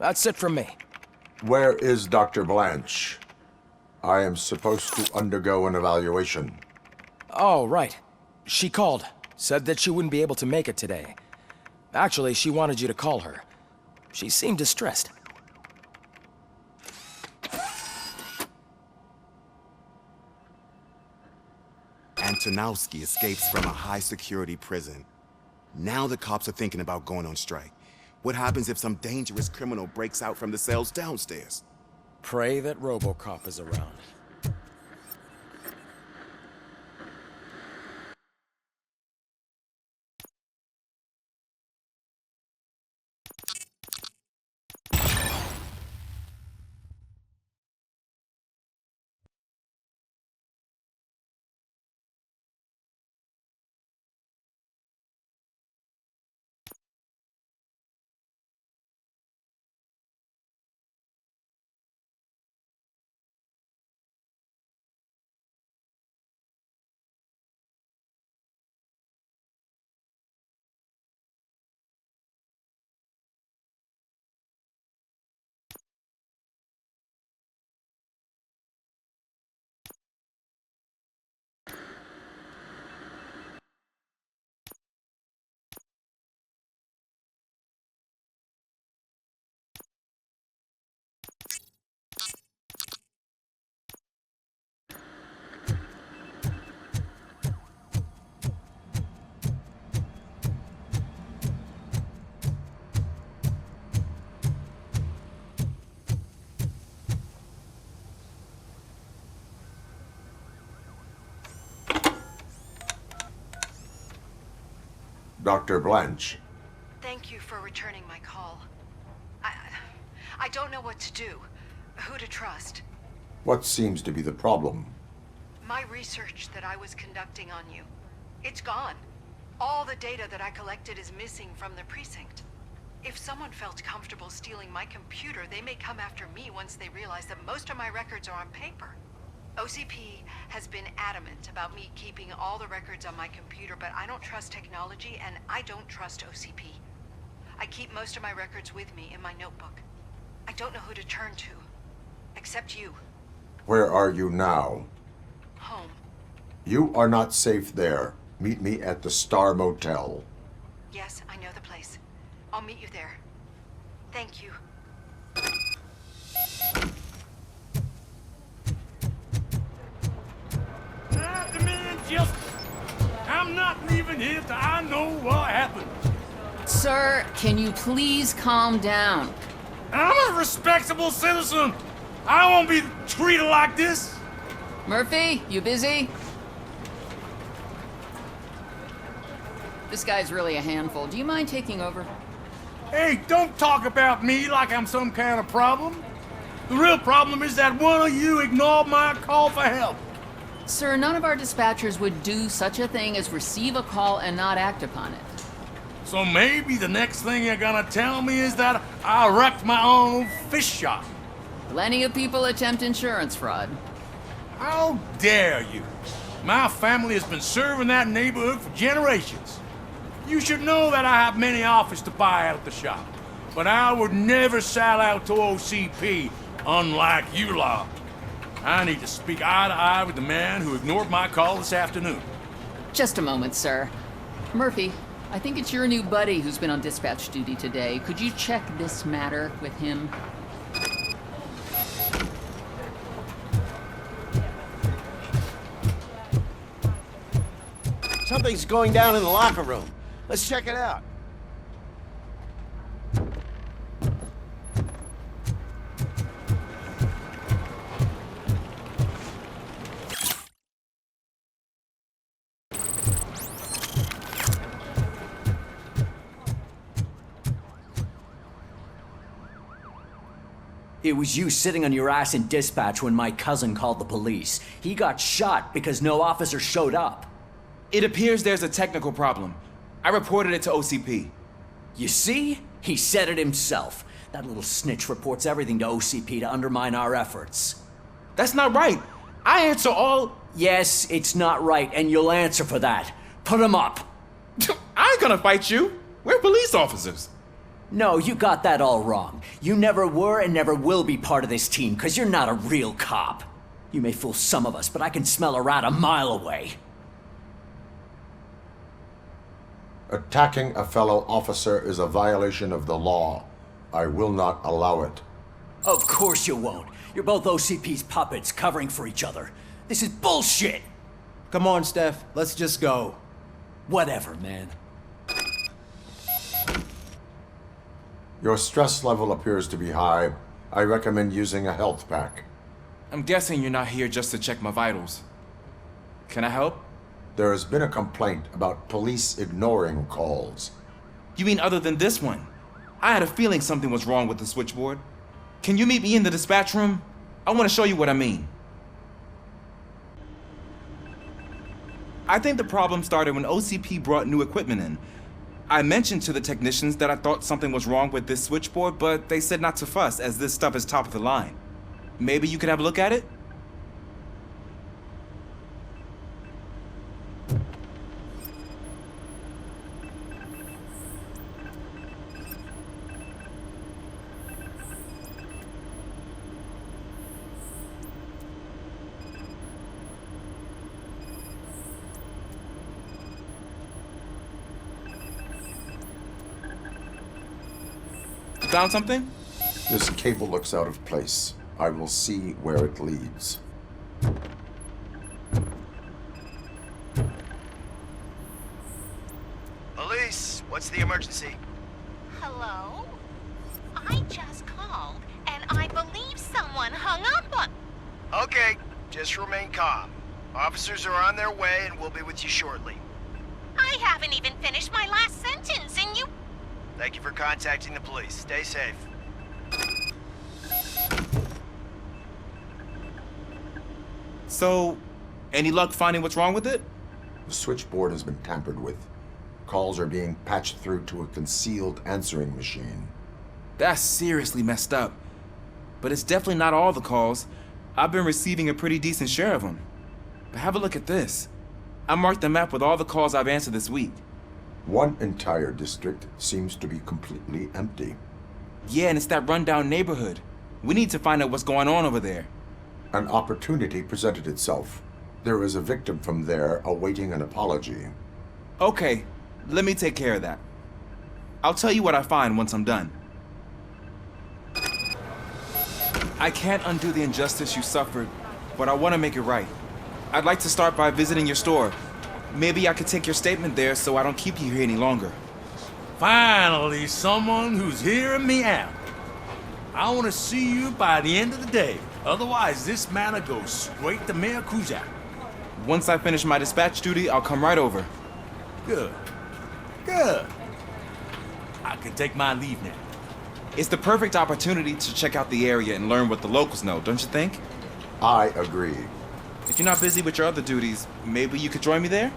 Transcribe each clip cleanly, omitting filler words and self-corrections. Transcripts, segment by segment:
That's it from me. Where is Dr. Blanche? I am supposed to undergo an evaluation. Oh, right. She called. Said that she wouldn't be able to make it today. Actually, she wanted you to call her. She seemed distressed. Antonowski escapes from a high-security prison. Now the cops are thinking about going on strike. What happens if some dangerous criminal breaks out from the cells downstairs? Pray that ROBOCOP is around. Dr. Blanche. Thank you for returning my call. I don't know what to do, who to trust. What seems to be the problem? My research that I was conducting on you, it's gone. All the data that I collected is missing from the precinct. If someone felt comfortable stealing my computer, they may come after me once they realize that most of my records are on paper. OCP has been adamant about me keeping all the records on my computer, but I don't trust technology and I don't trust OCP. I keep most of my records with me in my notebook. I don't know who to turn to, except you. Where are you now? Home. You are not safe there. Meet me at the Star Motel. Yes, I know the place. I'll meet you there. Thank you. I'm not leaving here till I know what happened. Sir, can you please calm down? I'm a respectable citizen. I won't be treated like this. Murphy, you busy? This guy's really a handful. Do you mind taking over? Hey, don't talk about me like I'm some kind of problem. The real problem is that one of you ignored my call for help. Sir, none of our dispatchers would do such a thing as receive a call and not act upon it. So maybe the next thing you're gonna tell me is that I wrecked my own fish shop. Plenty of people attempt insurance fraud. How dare you? My family has been serving that neighborhood for generations. You should know that I have many offers to buy out the shop, but I would never sell out to OCP, unlike you lot. I need to speak eye to eye with the man who ignored my call this afternoon. Just a moment, sir. Murphy, I think it's your new buddy who's been on dispatch duty today. Could you check this matter with him? Something's going down in the locker room. Let's check it out. It was you sitting on your ass in dispatch when my cousin called the police. He got shot because no officer showed up. It appears there's a technical problem. I reported it to OCP. You see? He said it himself. That little snitch reports everything to OCP to undermine our efforts. That's not right. I answer all... Yes, it's not right, and you'll answer for that. Put him up. I ain't gonna fight you. We're police officers. No, you got that all wrong. You never were and never will be part of this team, because you're not a real cop. You may fool some of us, but I can smell a rat a mile away. Attacking a fellow officer is a violation of the law. I will not allow it. Of course you won't. You're both OCP's puppets covering for each other. This is bullshit! Come on, Steph. Let's just go. Whatever, man. Your stress level appears to be high. I recommend using a health pack. I'm guessing you're not here just to check my vitals. Can I help? There has been a complaint about police ignoring calls. You mean other than this one? I had a feeling something was wrong with the switchboard. Can you meet me in the dispatch room? I want to show you what I mean. I think the problem started when OCP brought new equipment in. I mentioned to the technicians that I thought something was wrong with this switchboard, but they said not to fuss, as this stuff is top of the line. Maybe you could have a look at it? Found something? This cable looks out of place. I will see where it leads. Police, what's the emergency? Hello? I just called, and I believe someone hung up on... Okay, just remain calm. Officers are on their way and we'll be with you shortly. I haven't even finished my last sentence, and you... Thank you for contacting the police. Stay safe. So, any luck finding what's wrong with it? The switchboard has been tampered with. Calls are being patched through to a concealed answering machine. That's seriously messed up. But it's definitely not all the calls. I've been receiving a pretty decent share of them. But have a look at this. I marked the map with all the calls I've answered this week. One entire district seems to be completely empty. Yeah, and it's that rundown neighborhood. We need to find out what's going on over there. An opportunity presented itself. There is a victim from there awaiting an apology. Okay, let me take care of that. I'll tell you what I find once I'm done. I can't undo the injustice you suffered, but I want to make it right. I'd like to start by visiting your store. Maybe I could take your statement there so I don't keep you here any longer. Finally, someone who's hearing me out. I want to see you by the end of the day. Otherwise, this matter goes straight to Mayor Kuzak. Once I finish my dispatch duty, I'll come right over. Good. Good. I can take my leave now. It's the perfect opportunity to check out the area and learn what the locals know, don't you think? I agree. If you're not busy with your other duties, maybe you could join me there?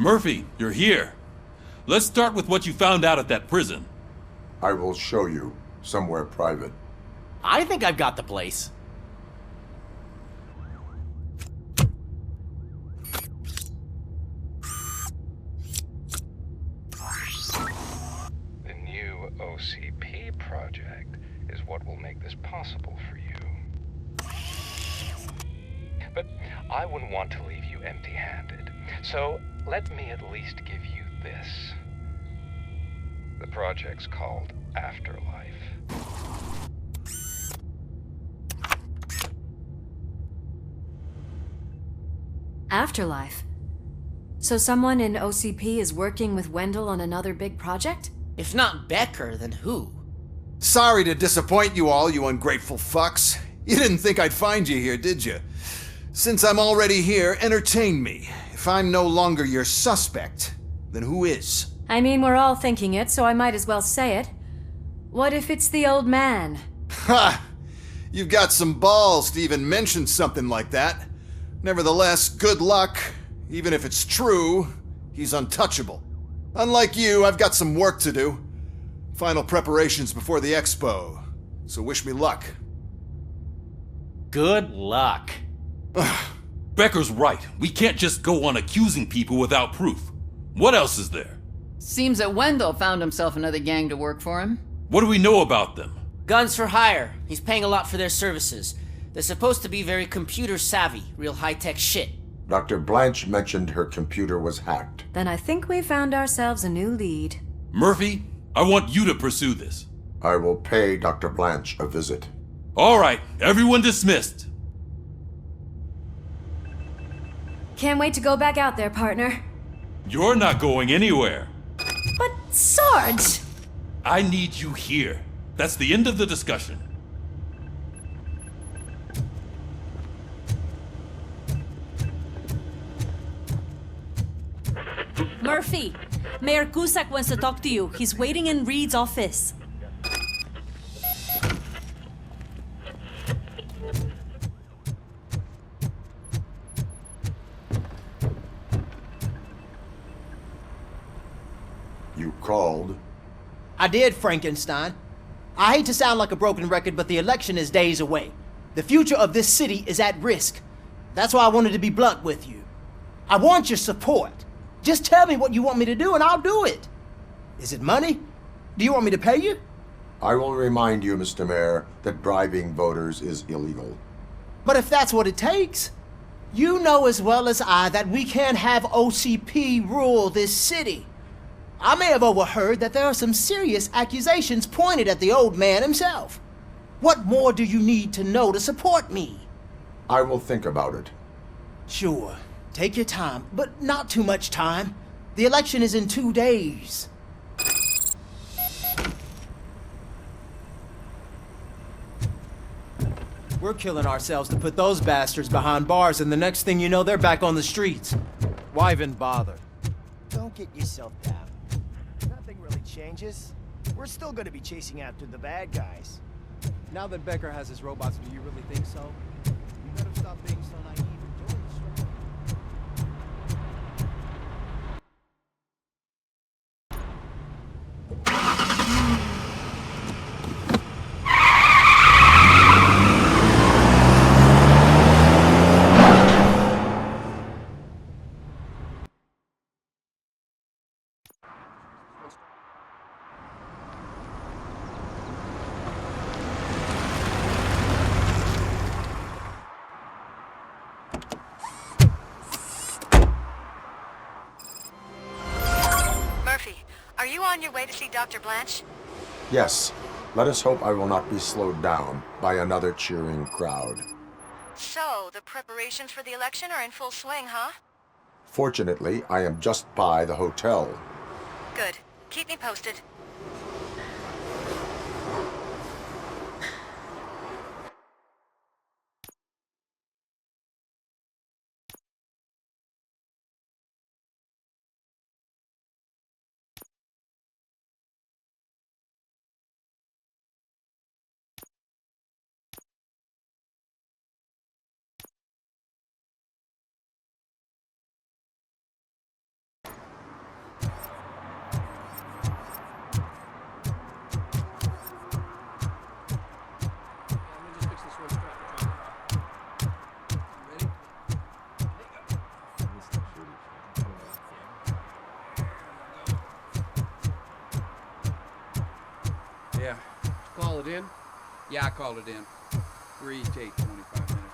Murphy, you're here. Let's start with what you found out at that prison. I will show you somewhere private. I think I've got the place. The new OCP project is what will make this possible for you. But I wouldn't want to leave you empty-handed. So let me at least give you this. The project's called Afterlife. Afterlife? So someone in OCP is working with Wendell on another big project? If not Becker, then who? Sorry to disappoint you all, you ungrateful fucks. You didn't think I'd find you here, did you? Since I'm already here, entertain me. If I'm no longer your suspect, then who is? I mean, we're all thinking it, so I might as well say it. What if it's the old man? Ha! You've got some balls to even mention something like that. Nevertheless, good luck. Even if it's true, he's untouchable. Unlike you, I've got some work to do. Final preparations before the expo. So wish me luck. Good luck. Becker's right. We can't just go on accusing people without proof. What else is there? Seems that Wendell found himself another gang to work for him. What do we know about them? Guns for hire. He's paying a lot for their services. They're supposed to be very computer savvy, real high-tech shit. Dr. Blanche mentioned her computer was hacked. Then I think we found ourselves a new lead. Murphy, I want you to pursue this. I will pay Dr. Blanche a visit. All right, everyone dismissed. Can't wait to go back out there, partner. You're not going anywhere. But Sarge! I need you here. That's the end of the discussion. Murphy, Mayor Cusack wants to talk to you. He's waiting in Reed's office. You called? I did, Frankenstein. I hate to sound like a broken record, but the election is days away. The future of this city is at risk. That's why I wanted to be blunt with you. I want your support. Just tell me what you want me to do and I'll do it. Is it money? Do you want me to pay you? I will remind you, Mr. Mayor, that bribing voters is illegal. But if that's what it takes, you know as well as I that we can't have OCP rule this city. I may have overheard that there are some serious accusations pointed at the old man himself. What more do you need to know to support me? I will think about it. Sure. Take your time, but not too much time. The election is in 2 days. We're killing ourselves to put those bastards behind bars, and the next thing you know, they're back on the streets. Why even bother? Don't get yourself down. Nothing really changes. We're still gonna be chasing after the bad guys. Now that Becker has his robots, do you really think so? You better stop being so naive and join the struggle. Are you on your way to see Dr. Blanche? Yes. Let us hope I will not be slowed down by another cheering crowd. So, the preparations for the election are in full swing, huh? Fortunately, I am just by the hotel. Good. Keep me posted. Yeah. Call it in? Yeah, I called it in. 3 to 8, 25 minutes.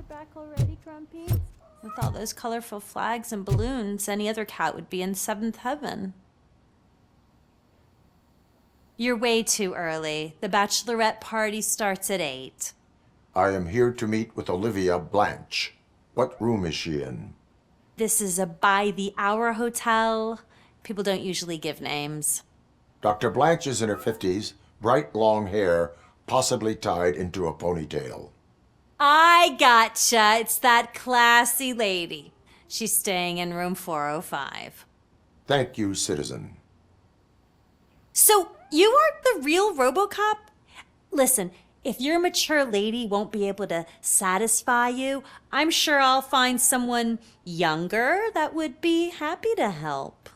Back already, Grumpy? With all those colorful flags and balloons, any other cat would be in seventh heaven. You're way too early. The bachelorette party starts at 8. I am here to meet with Olivia Blanche. What room is she in? This is a by-the-hour hotel. People don't usually give names. Dr. Blanche is in her 50s, bright long hair, possibly tied into a ponytail. I gotcha. It's that classy lady. She's staying in room 405. Thank you, citizen. So, you aren't the real RoboCop? Listen, if your mature lady won't be able to satisfy you, I'm sure I'll find someone younger that would be happy to help.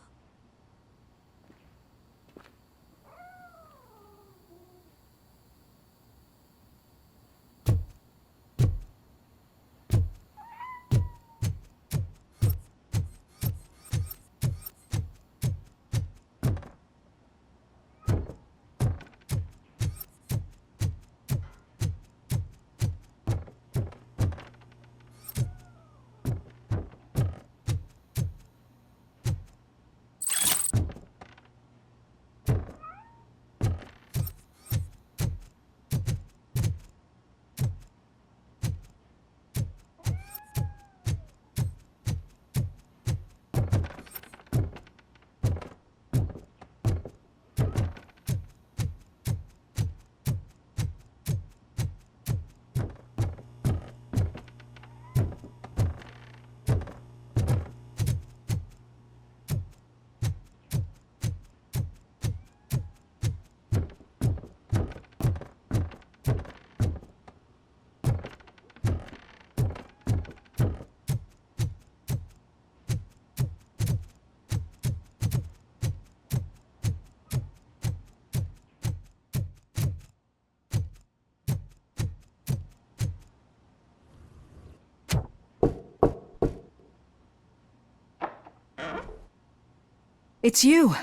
It's you.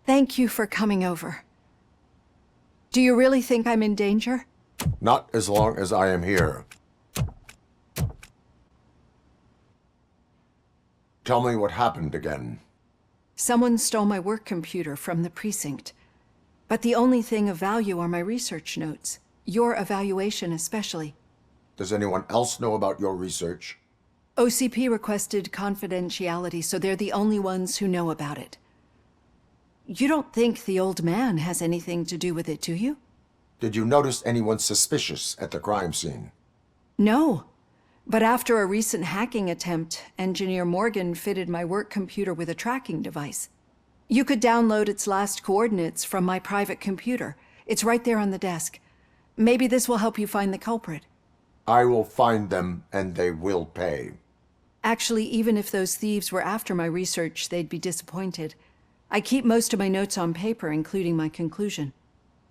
Thank you for coming over. Do you really think I'm in danger? Not as long as I am here. Tell me what happened again. Someone stole my work computer from the precinct. But the only thing of value are my research notes. Your evaluation especially. Does anyone else know about your research? OCP requested confidentiality, so they're the only ones who know about it. You don't think the old man has anything to do with it, do you? Did you notice anyone suspicious at the crime scene? No. But after a recent hacking attempt, Engineer Morgan fitted my work computer with a tracking device. You could download its last coordinates from my private computer. It's right there on the desk. Maybe this will help you find the culprit. I will find them, and they will pay. Actually, even if those thieves were after my research, they'd be disappointed. I keep most of my notes on paper, including my conclusion.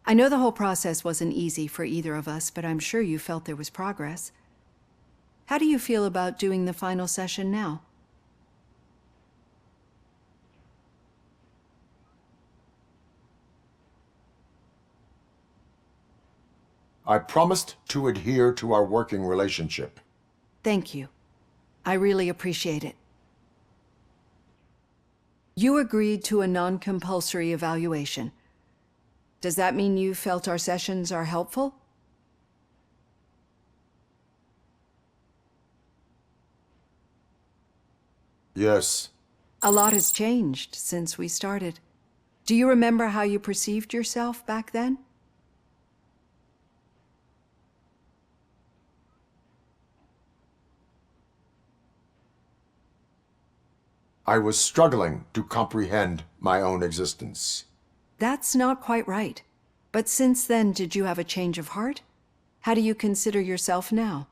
I know the whole process wasn't easy for either of us, but I'm sure you felt there was progress. How do you feel about doing the final session now? I promised to adhere to our working relationship. Thank you. I really appreciate it. You agreed to a non-compulsory evaluation. Does that mean you felt our sessions are helpful? Yes. A lot has changed since we started. Do you remember how you perceived yourself back then? I was struggling to comprehend my own existence. That's not quite right. But since then, did you have a change of heart? How do you consider yourself now?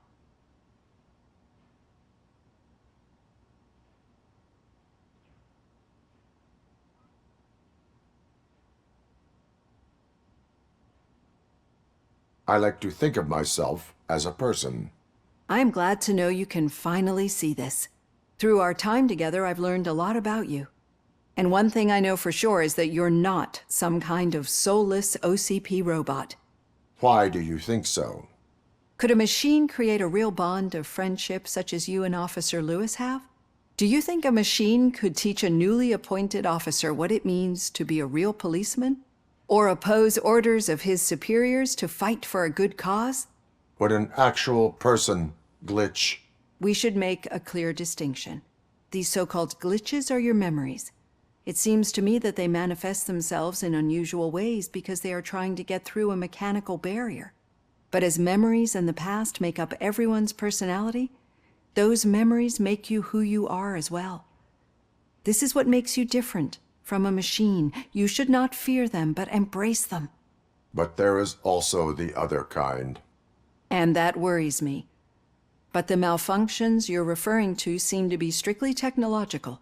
I like to think of myself as a person. I'm glad to know you can finally see this. Through our time together, I've learned a lot about you. And one thing I know for sure is that you're not some kind of soulless OCP robot. Why do you think so? Could a machine create a real bond of friendship such as you and Officer Lewis have? Do you think a machine could teach a newly appointed officer what it means to be a real policeman? Or oppose orders of his superiors to fight for a good cause? Would an actual person glitch? We should make a clear distinction. These so-called glitches are your memories. It seems to me that they manifest themselves in unusual ways because they are trying to get through a mechanical barrier. But as memories in the past make up everyone's personality, those memories make you who you are as well. This is what makes you different from a machine. You should not fear them, but embrace them. But there is also the other kind. And that worries me. But the malfunctions you're referring to seem to be strictly technological.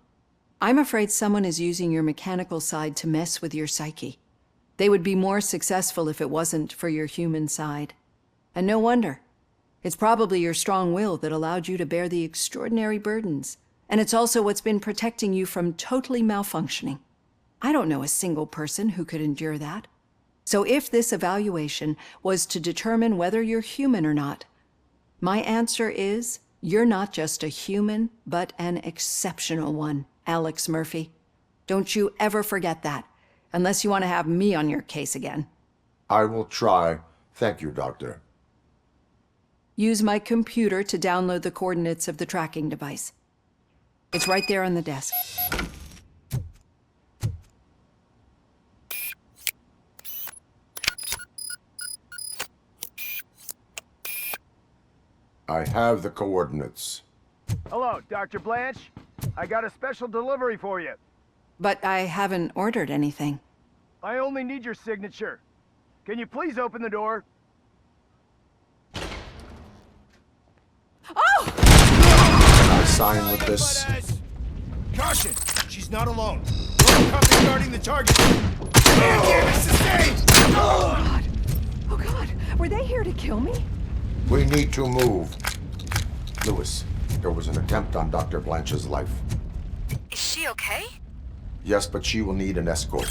I'm afraid someone is using your mechanical side to mess with your psyche. They would be more successful if it wasn't for your human side. And no wonder. It's probably your strong will that allowed you to bear the extraordinary burdens. And it's also what's been protecting you from totally malfunctioning. I don't know a single person who could endure that. So if this evaluation was to determine whether you're human or not, my answer is you're not just a human, but an exceptional one, Alex Murphy. Don't you ever forget that, unless you want to have me on your case again. I will try. Thank you, Doctor. Use my computer to download the coordinates of the tracking device. It's right there on the desk. I have the coordinates. Hello, Dr. Blanche. I got a special delivery for you. But I haven't ordered anything. I only need your signature. Can you please open the door? Oh! Can I sign with this? Caution! She's not alone. ROBOCOP is guarding the target. Command damage sustained! Oh, God. Oh, God. Were they here to kill me? We need to move. Lewis, there was an attempt on Dr. Blanche's life. Is she okay? Yes, but she will need an escort.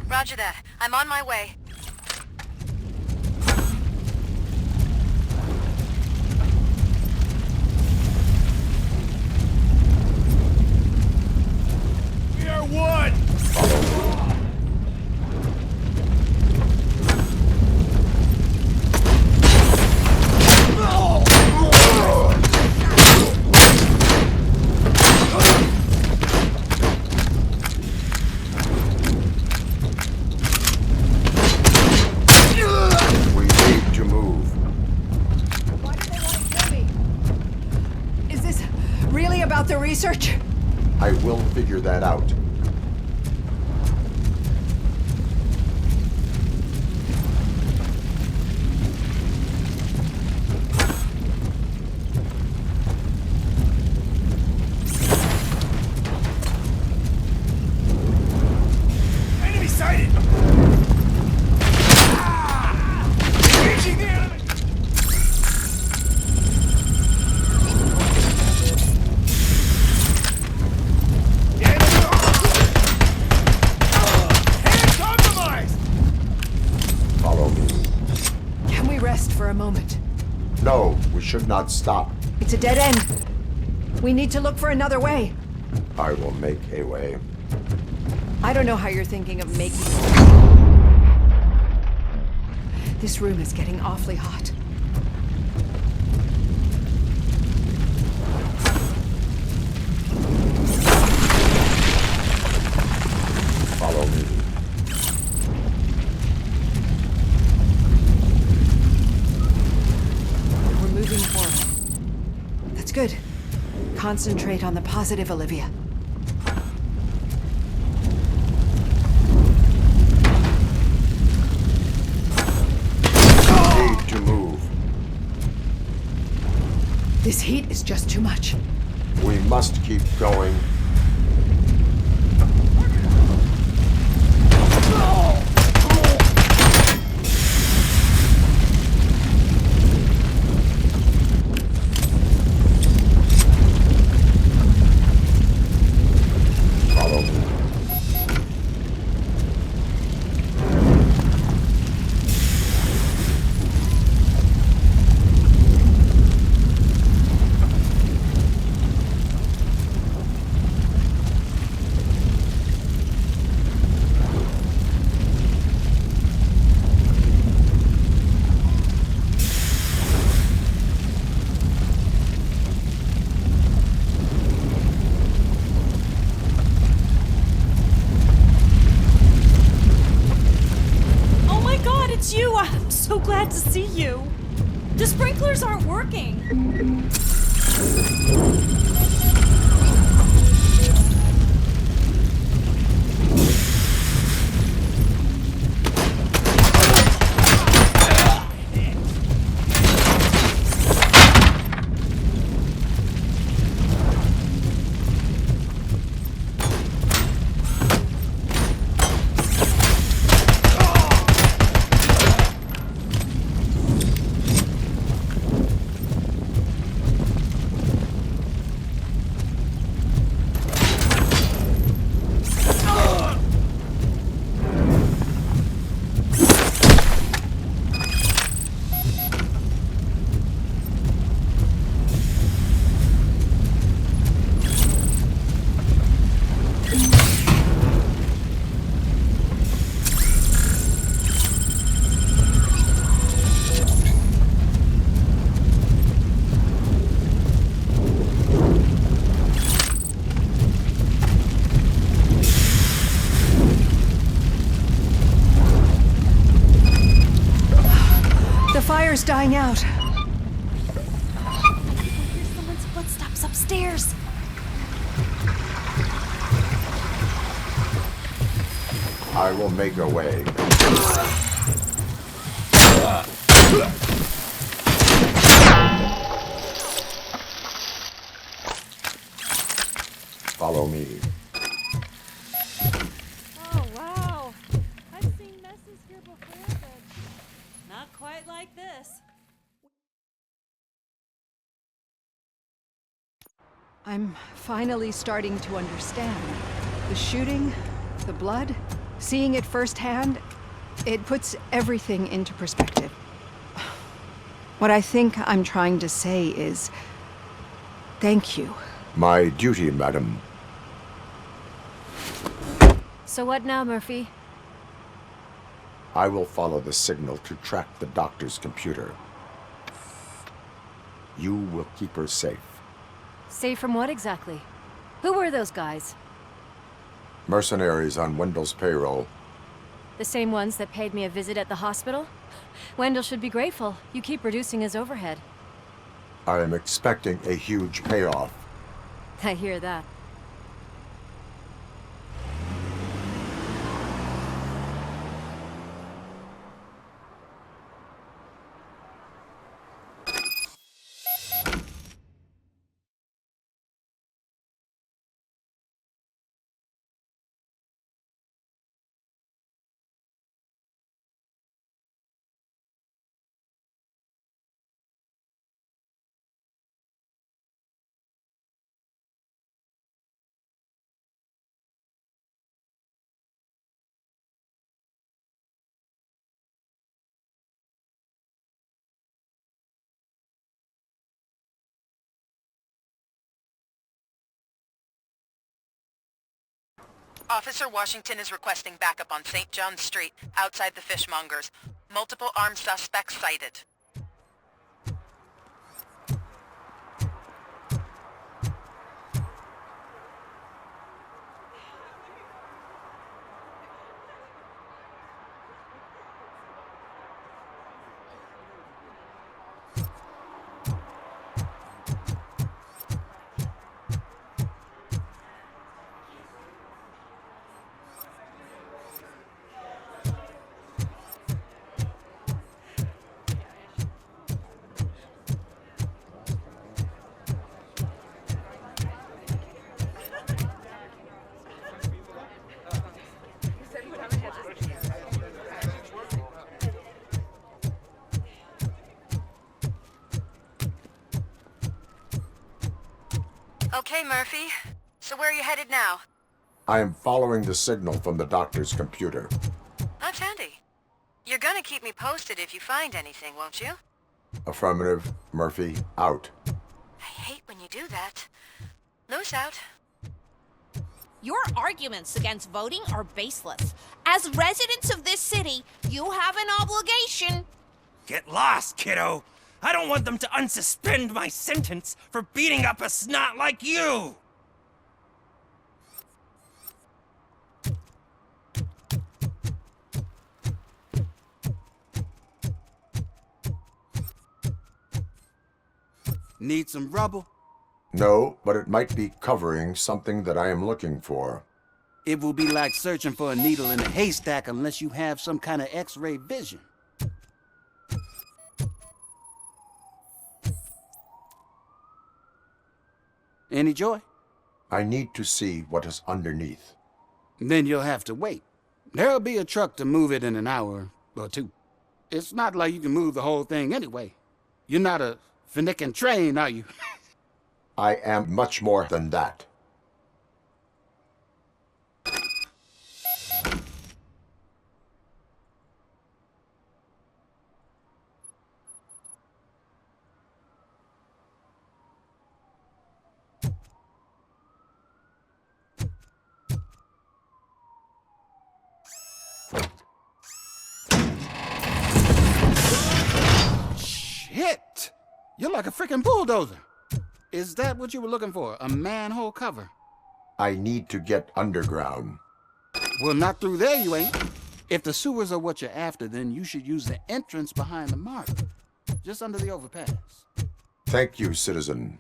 Roger that. I'm on my way. We are one! The research? I will figure that out. Enemy sighted! Engaging the enemy! For a moment. No, we should not stop. It's a dead end. We need to look for another way. I will make a way. I don't know how you're thinking of making... This room is getting awfully hot. Follow me. Moving forward. That's good. Concentrate on the positive, Olivia. This heat is just too much. We must keep going. Follow me. Oh my god, it's you! I'm so glad to see you. The sprinklers aren't working. The fire's dying out. Here's someone's footsteps upstairs. I will make a way. Follow me. Oh, wow. I've seen messes here before, but not quite like this. I'm finally starting to understand. The shooting, the blood, seeing it firsthand, it puts everything into perspective. What I think I'm trying to say is, thank you. My duty, madam. So what now, Murphy? I will follow the signal to track the doctor's computer. You will keep her safe. Safe from what exactly? Who were those guys? Mercenaries on Wendell's payroll. The same ones that paid me a visit at the hospital? Wendell should be grateful. You keep reducing his overhead. I am expecting a huge payoff. I hear that. Officer Washington is requesting backup on St. John's Street, outside the fishmongers. Multiple armed suspects sighted. Okay, Murphy. So where are you headed now? I am following the signal from the doctor's computer. That's handy. You're gonna keep me posted if you find anything, won't you? Affirmative. Murphy, out. I hate when you do that. Loose out. Your arguments against voting are baseless. As residents of this city, you have an obligation. Get lost, kiddo. I don't want them to unsuspend my sentence for beating up a snot like you. Need some rubble? No, but it might be covering something that I am looking for. It will be like searching for a needle in a haystack unless you have some kind of X-ray vision. Any joy? I need to see what is underneath. Then you'll have to wait. There'll be a truck to move it in an hour or two. It's not like you can move the whole thing anyway. You're not a finicking train, are you? I am much more than that. Shit! You're like a freaking bulldozer. Is that what you were looking for? A manhole cover? I need to get underground. Well, not through there, you ain't. If the sewers are what you're after, then you should use the entrance behind the market. Just under the overpass. Thank you, citizen.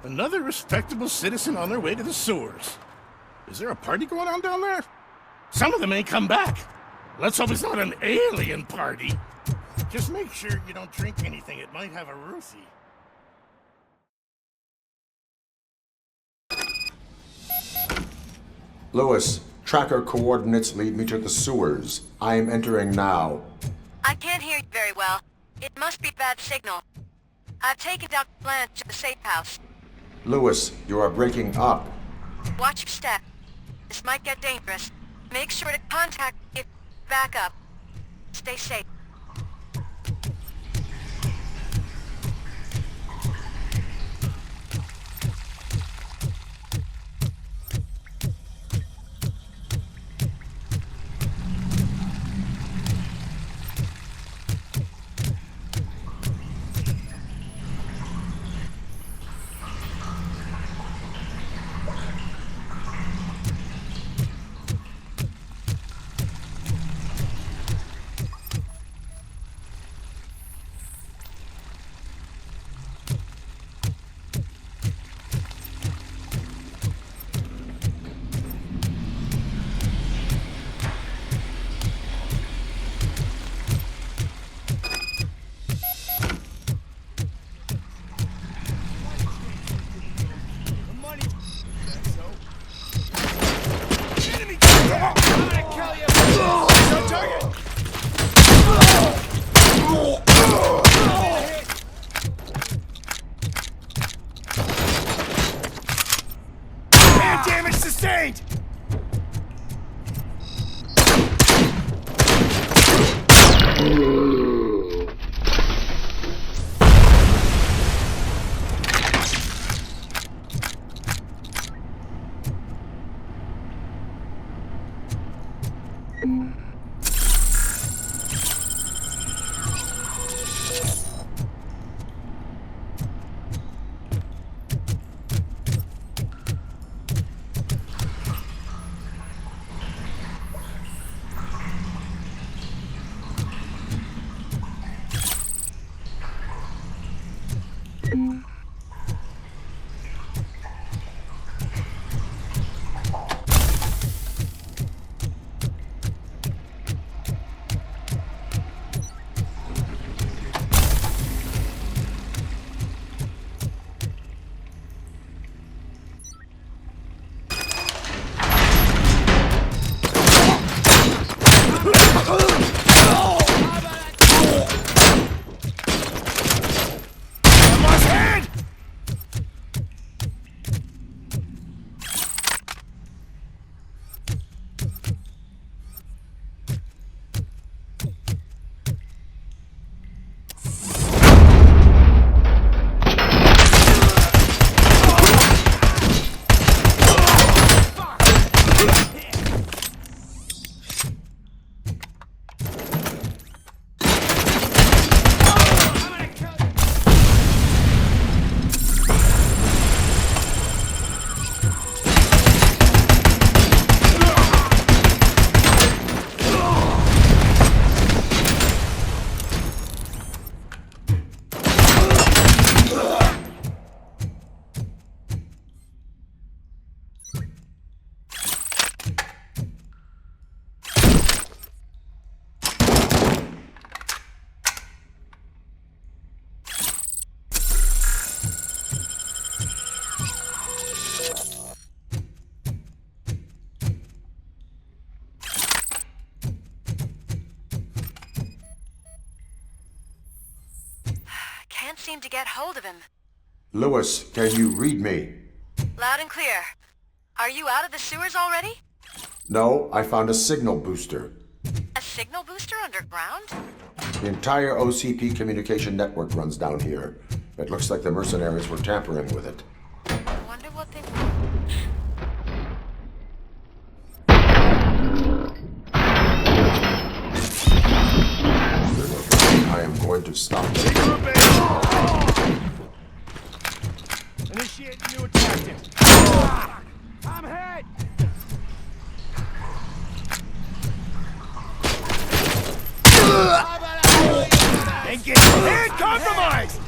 Another respectable citizen on their way to the sewers. Is there a party going on down there? Some of them ain't come back. Let's hope it's not an alien party. Just make sure you don't drink anything. It might have a roofie. Lewis, tracker coordinates lead me to the sewers. I am entering now. I can't hear you very well. It must be bad signal. I've taken Dr. Blanche to the safe house. Lewis, you are breaking up. Watch your step. This might get dangerous. Make sure to contact me. Back up. Stay safe. sustained! Can't seem to get hold of him. Lewis, can you read me? Loud and clear. Are you out of the sewers already? No, I found a signal booster. A signal booster underground? The entire OCP communication network runs down here. It looks like the mercenaries were tampering with it. I wonder what they... I am going to stop them. Initiate new tactics. I'm hit! Engage! Hand compromised!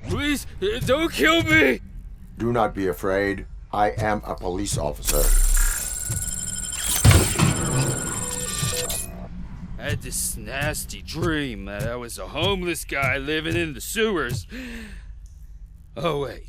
Please, don't kill me! Do not be afraid. I am a police officer. I had this nasty dream that I was a homeless guy living in the sewers. Oh, wait.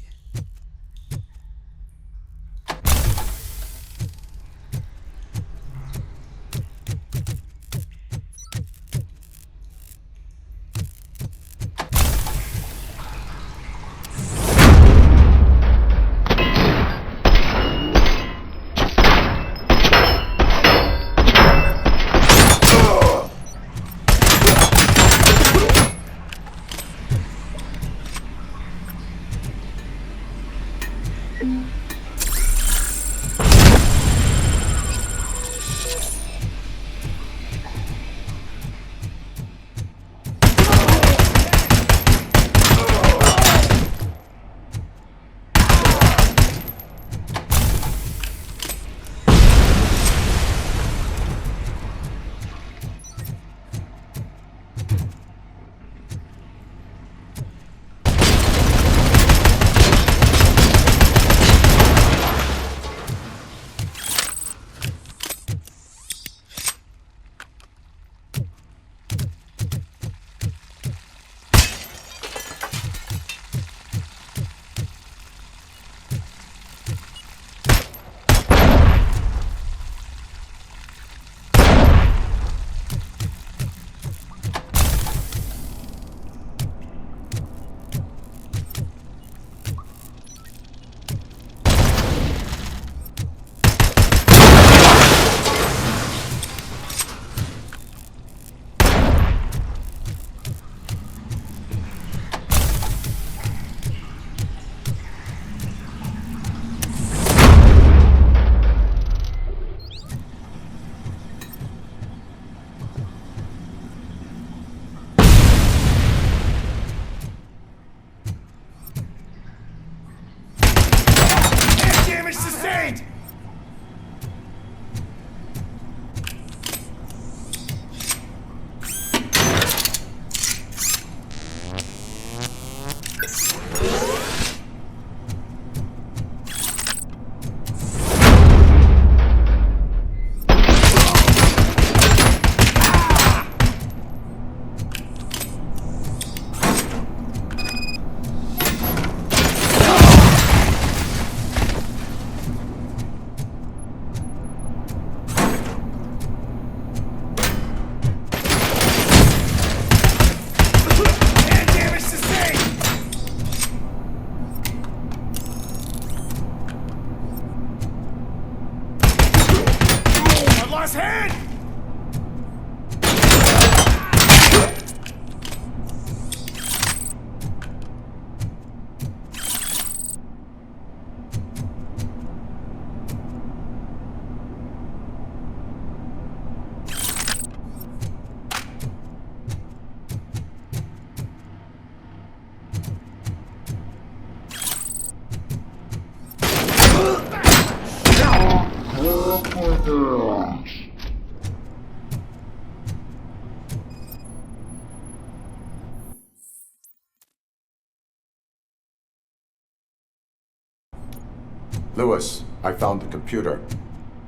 Lewis, I found the computer.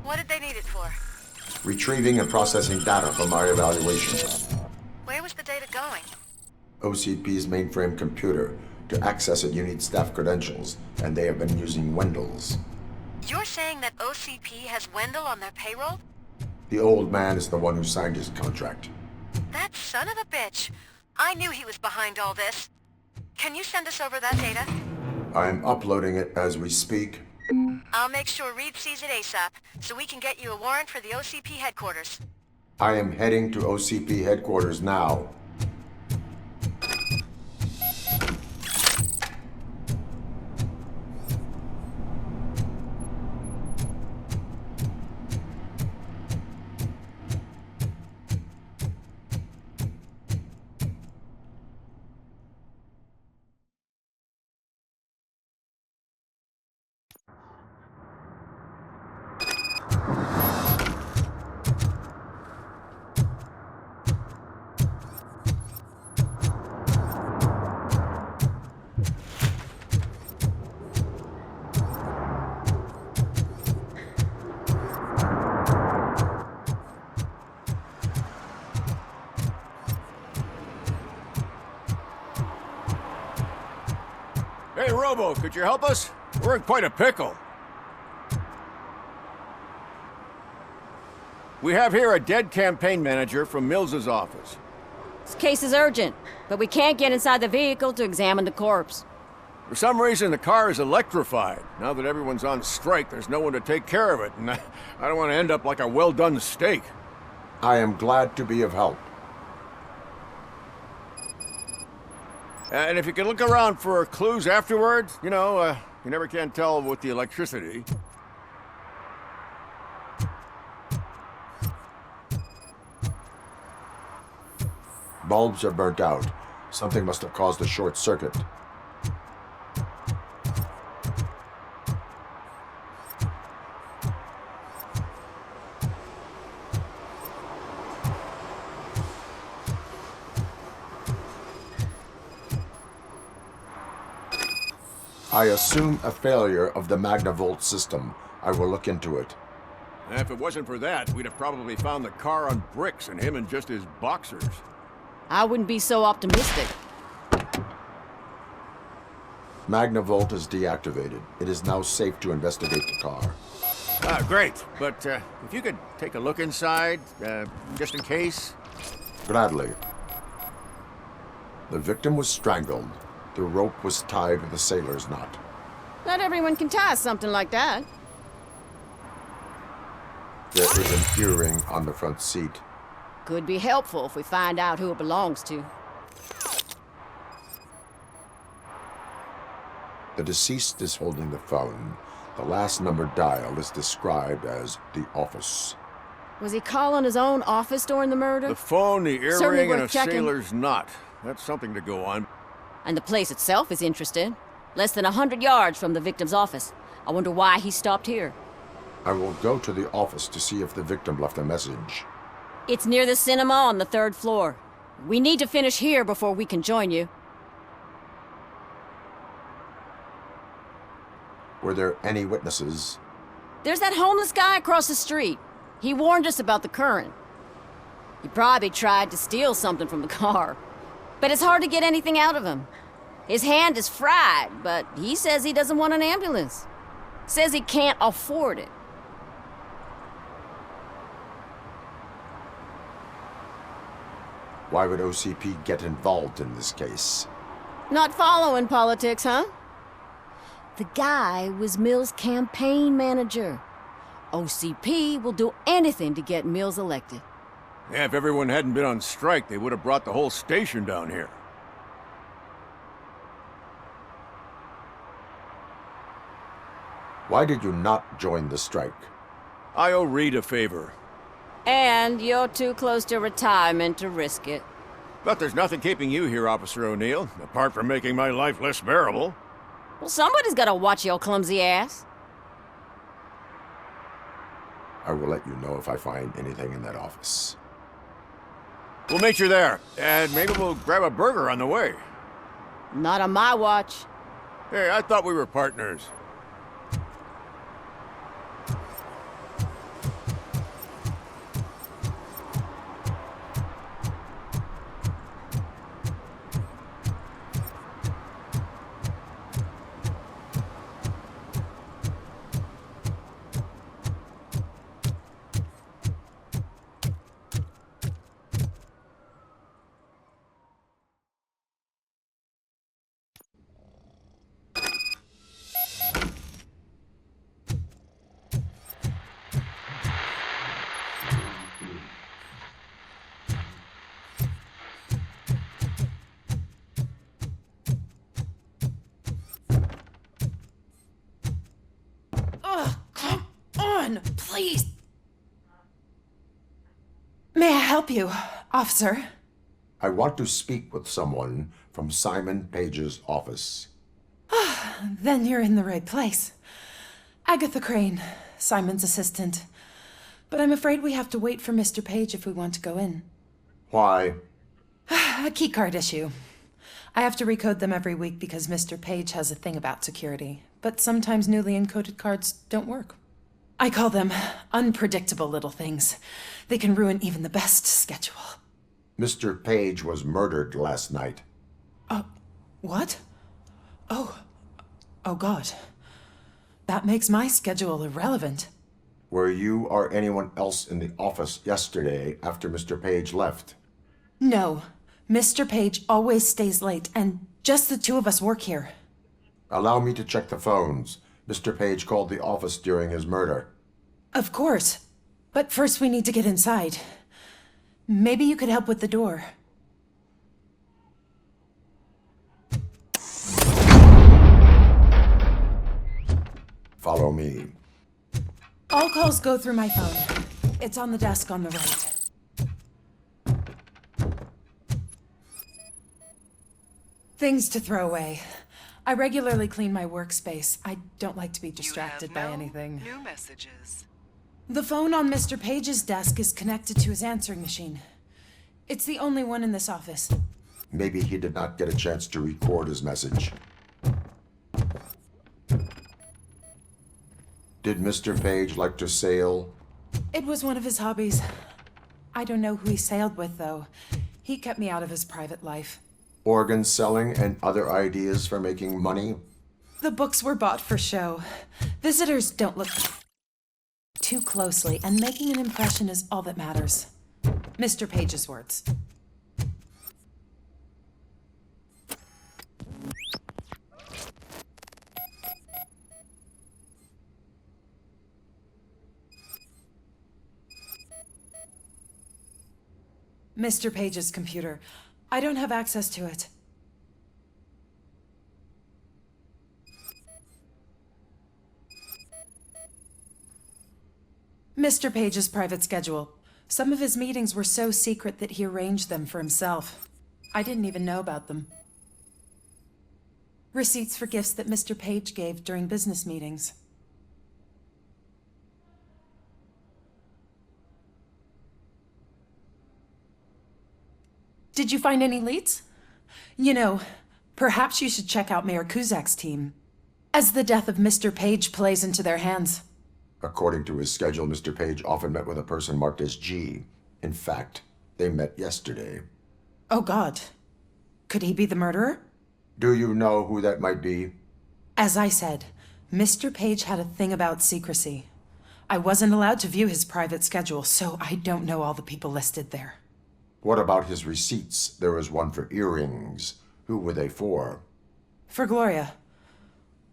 What did they need it for? Retrieving and processing data from my evaluations. Where was the data going? OCP's mainframe computer. To access it, you need staff credentials, and they have been using Wendell's. You're saying that OCP has Wendell on their payroll? The old man is the one who signed his contract. That son of a bitch. I knew he was behind all this. Can you send us over that data? I am uploading it as we speak. I'll make sure Reed sees it ASAP, so we can get you a warrant for the OCP headquarters. I am heading to OCP headquarters now. Hey, Robo, could you help us? We're in quite a pickle. We have here a dead campaign manager from Mills's office. This case is urgent, but we can't get inside the vehicle to examine the corpse. For some reason, the car is electrified. Now that everyone's on strike, there's no one to take care of it, and I don't want to end up like a well-done steak. I am glad to be of help. And if you could look around for clues afterwards, you know, you never can tell with the electricity. Bulbs are burnt out. Something must have caused a short circuit. I assume a failure of the Magnavolt system. I will look into it. And if it wasn't for that, we'd have probably found the car on bricks and him in just his boxers. I wouldn't be so optimistic. Magnavolt is deactivated. It is now safe to investigate the car. Ah, great. But if you could take a look inside, just in case. Gladly. The victim was strangled. The rope was tied with a sailor's knot. Not everyone can tie something like that. There is an earring on the front seat. Could be helpful if we find out who it belongs to. The deceased is holding the phone. The last number dialed is described as the office. Was he calling his own office during the murder? The phone, the Certainly earring, and a worth checking. sailor's knot. That's something to go on. And the place itself is interesting. Less than 100 yards from the victim's office. I wonder why he stopped here. I will go to the office to see if the victim left a message. It's near the cinema on the 3rd floor. We need to finish here before we can join you. Were there any witnesses? There's that homeless guy across the street. He warned us about the current. He probably tried to steal something from the car. But it's hard to get anything out of him. His hand is fried, but he says he doesn't want an ambulance. Says he can't afford it. Why would OCP get involved in this case? Not following politics, huh? The guy was Mills' campaign manager. OCP will do anything to get Mills elected. Yeah, if everyone hadn't been on strike, they would have brought the whole station down here. Why did you not join the strike? I owe Reed a favor. And you're too close to retirement to risk it. But there's nothing keeping you here, Officer O'Neill, apart from making my life less bearable. Well, somebody's gotta watch your clumsy ass. I will let you know if I find anything in that office. We'll meet you there, and maybe we'll grab a burger on the way. Not on my watch. Hey, I thought we were partners. on, please. May I help you, officer? I want to speak with someone from Simon Page's office. Then you're in the right place. Agatha Crane, Simon's assistant. But I'm afraid we have to wait for Mr. Page if we want to go in. Why? A keycard issue. I have to recode them every week because Mr. Page has a thing about security. But sometimes newly encoded cards don't work. I call them unpredictable little things. They can ruin even the best schedule. Mr. Page was murdered last night. What? Oh God. That makes my schedule irrelevant. Were you or anyone else in the office yesterday after Mr. Page left? No. Mr. Page always stays late, and just the two of us work here. Allow me to check the phones. Mr. Page called the office during his murder. Of course. But first we need to get inside. Maybe you could help with the door. Follow me. All calls go through my phone. It's on the desk on the right. Things to throw away. I regularly clean my workspace. I don't like to be distracted by anything. New messages. The phone on Mr. Page's desk is connected to his answering machine. It's the only one in this office. Maybe he did not get a chance to record his message. Did Mr. Page like to sail? It was one of his hobbies. I don't know who he sailed with, though. He kept me out of his private life. Organ selling and other ideas for making money? The books were bought for show. Visitors don't look too closely, and making an impression is all that matters. Mr. Page's words. Mr. Page's computer. I don't have access to it. Mr. Page's private schedule. Some of his meetings were so secret that he arranged them for himself. I didn't even know about them. Receipts for gifts that Mr. Page gave during business meetings. Did you find any leads? You know, perhaps you should check out Mayor Kuzak's team, as the death of Mr. Page plays into their hands. According to his schedule, Mr. Page often met with a person marked as G. In fact, they met yesterday. Oh God. Could he be the murderer? Do you know who that might be? As I said, Mr. Page had a thing about secrecy. I wasn't allowed to view his private schedule, so I don't know all the people listed there. What about his receipts? There was one for earrings. Who were they for? For Gloria.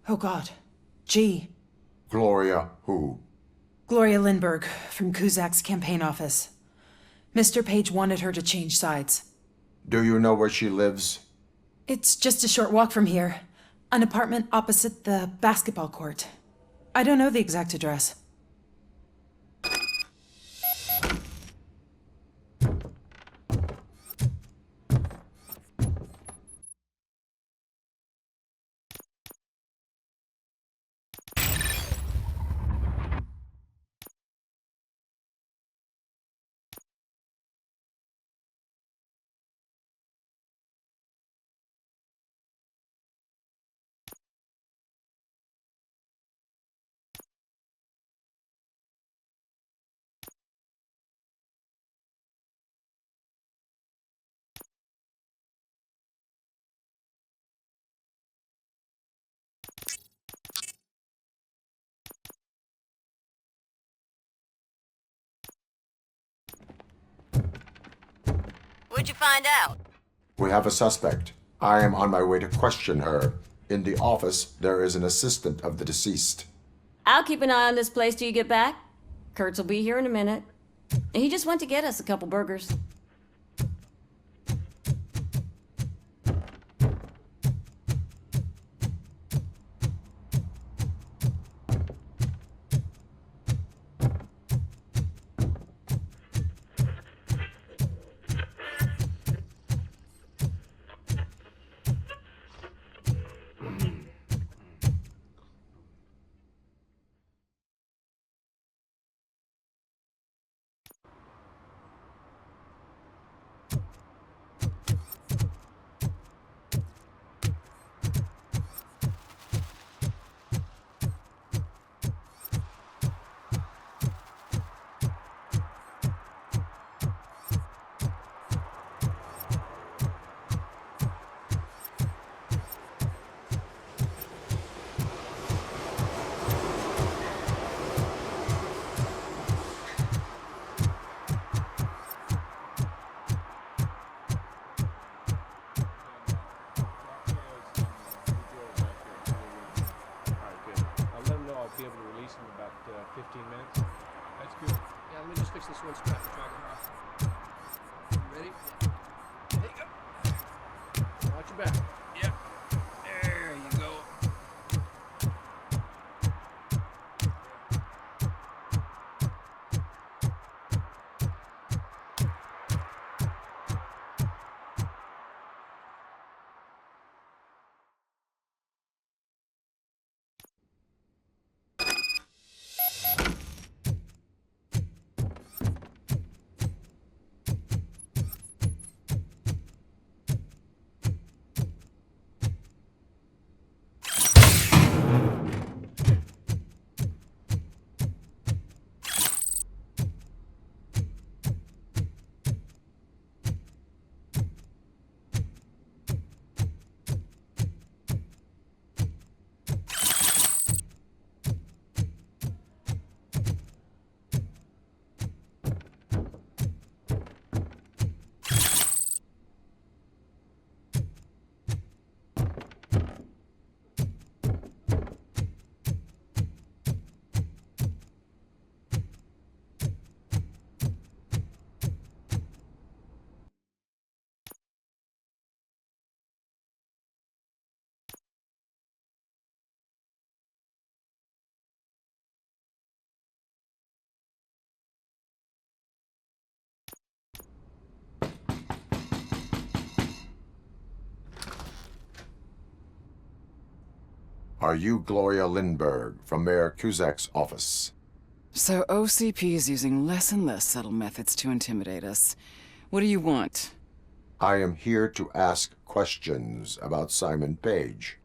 Oh God. G. Gloria who? Gloria Lindbergh, from Kuzak's campaign office. Mr. Page wanted her to change sides. Do you know where she lives? It's just a short walk from here. An apartment opposite the basketball court. I don't know the exact address. What'd you find out? We have a suspect. I am on my way to question her. In the office, there is an assistant of the deceased. I'll keep an eye on this place till you get back. Kurtz will be here in a minute. He just went to get us a couple burgers. Are you Gloria Lindbergh from Mayor Cusack's office? So OCP is using less and less subtle methods to intimidate us. What do you want? I am here to ask questions about Simon Page.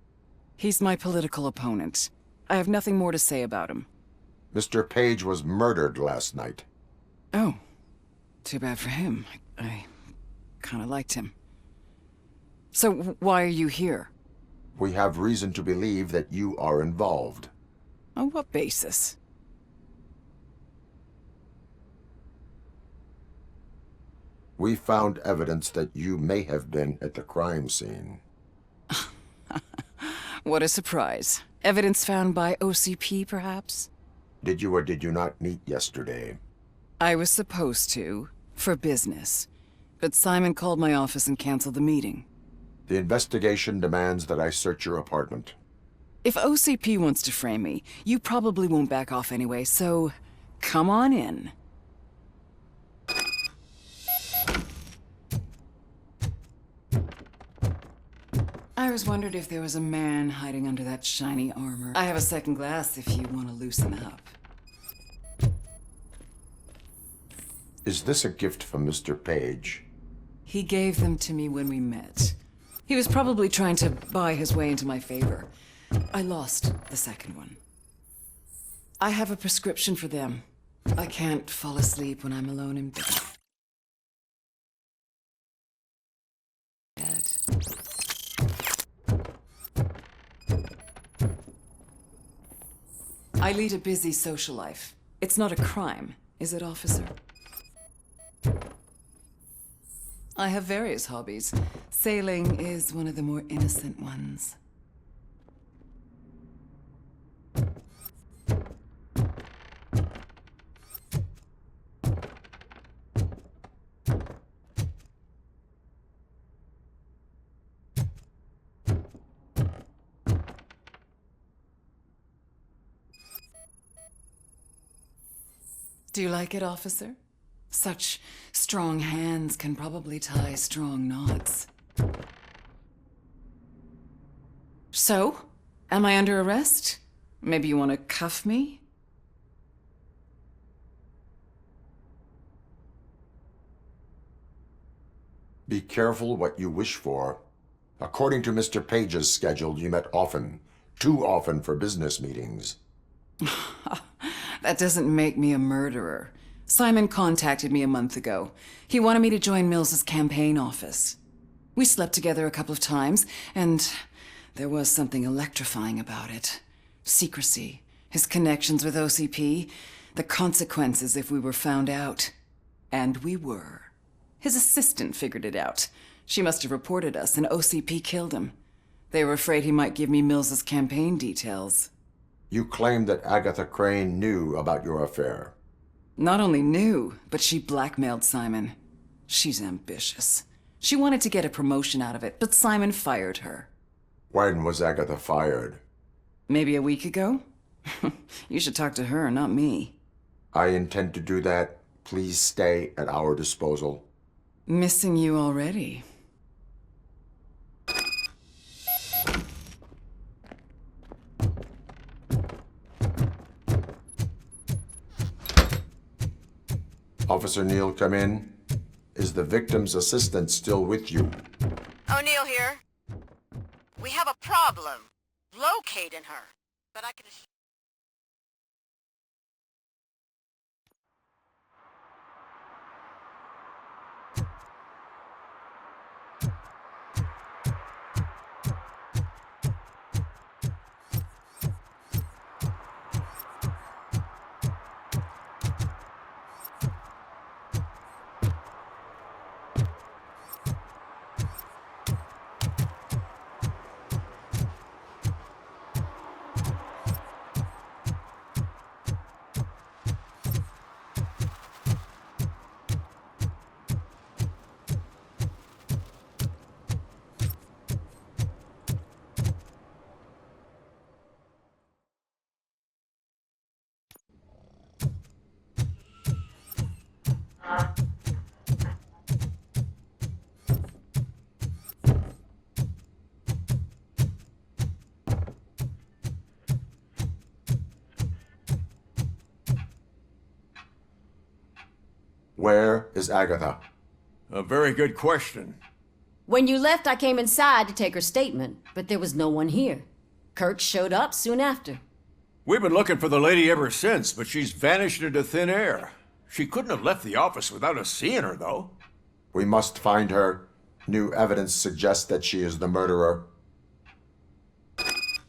He's my political opponent. I have nothing more to say about him. Mr. Page was murdered last night. Oh. Too bad for him. I kind of liked him. So why are you here? We have reason to believe that you are involved. On what basis? We found evidence that you may have been at the crime scene. What a surprise. Evidence found by OCP, perhaps? Did you or did you not meet yesterday? I was supposed to, for business. But Simon called my office and canceled the meeting. The investigation demands that I search your apartment. If OCP wants to frame me, you probably won't back off anyway, so come on in. I always wondered if there was a man hiding under that shiny armor. I have a second glass if you want to loosen up. Is this a gift from Mr. Page? He gave them to me when we met. He was probably trying to buy his way into my favor. I lost the second one. I have a prescription for them. I can't fall asleep when I'm alone in bed. I lead a busy social life. It's not a crime, is it, officer? I have various hobbies. Sailing is one of the more innocent ones. Do you like it, officer? Such strong hands can probably tie strong knots. So, am I under arrest? Maybe you want to cuff me? Be careful what you wish for. According to Mr. Page's schedule, you met often. Too often for business meetings. That doesn't make me a murderer. Simon contacted me a month ago. He wanted me to join Mills's campaign office. We slept together a couple of times, and there was something electrifying about it. Secrecy, his connections with OCP, the consequences if we were found out. And we were. His assistant figured it out. She must have reported us, and OCP killed him. They were afraid he might give me Mills's campaign details. You claimed that Agatha Crane knew about your affair. Not only knew, but she blackmailed Simon. She's ambitious. She wanted to get a promotion out of it, but Simon fired her. When was Agatha fired? Maybe a week ago? You should talk to her, not me. I intend to do that. Please stay at our disposal. Missing you already. Officer Neal, come in. Is the victim's assistant still with you? O'Neill here. We have a problem locating her, but I can assure Where is Agatha? A very good question. When you left, I came inside to take her statement, but there was no one here. Kurt showed up soon after. We've been looking for the lady ever since, but she's vanished into thin air. She couldn't have left the office without us seeing her, though. We must find her. New evidence suggests that she is the murderer.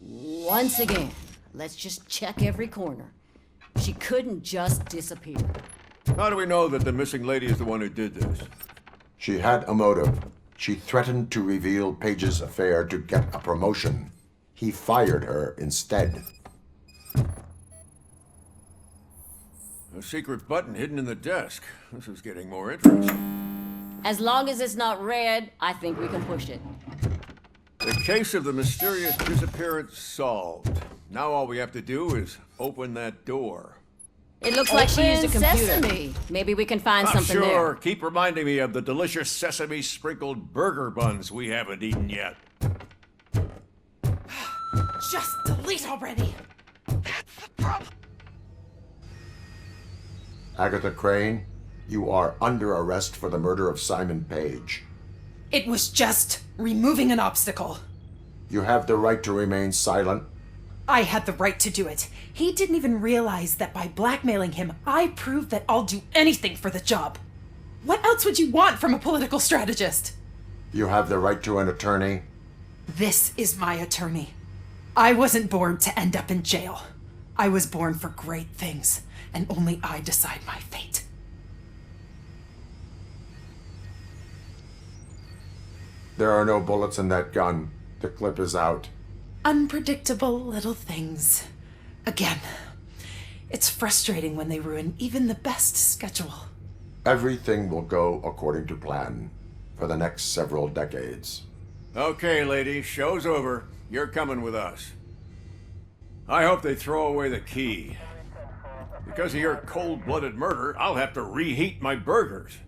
Once again, let's just check every corner. She couldn't just disappear. How do we know that the missing lady is the one who did this? She had a motive. She threatened to reveal Page's affair to get a promotion. He fired her instead. A secret button hidden in the desk. This is getting more interesting. As long as it's not red, I think we can push it. The case of the mysterious disappearance solved. Now all we have to do is open that door. It looks like she used a Open computer. Sesame. Maybe we can find I'm something sure. there. Keep reminding me of the delicious sesame sprinkled burger buns we haven't eaten yet. Just delete already. Agatha Crane, you are under arrest for the murder of Simon Page. It was just removing an obstacle. You have the right to remain silent. I had the right to do it. He didn't even realize that by blackmailing him, I proved that I'll do anything for the job. What else would you want from a political strategist? You have the right to an attorney. This is my attorney. I wasn't born to end up in jail. I was born for great things, and only I decide my fate. There are no bullets in that gun. The clip is out. Unpredictable little things. Again, it's frustrating when they ruin even the best schedule. Everything will go according to plan for the next several decades. Okay, lady, show's over. You're coming with us. I hope they throw away the key. Because of your cold-blooded murder, I'll have to reheat my burgers.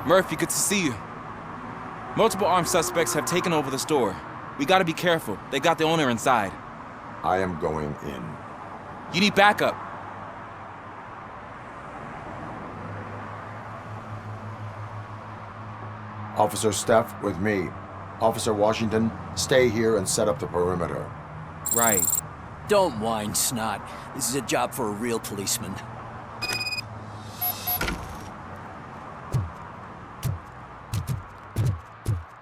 Murphy, good to see you. Multiple armed suspects have taken over the store. We gotta be careful. They got the owner inside. I am going in. You need backup. Officer Steph, with me. Officer Washington, stay here and set up the perimeter. Right. Don't whine, Snot. This is a job for a real policeman.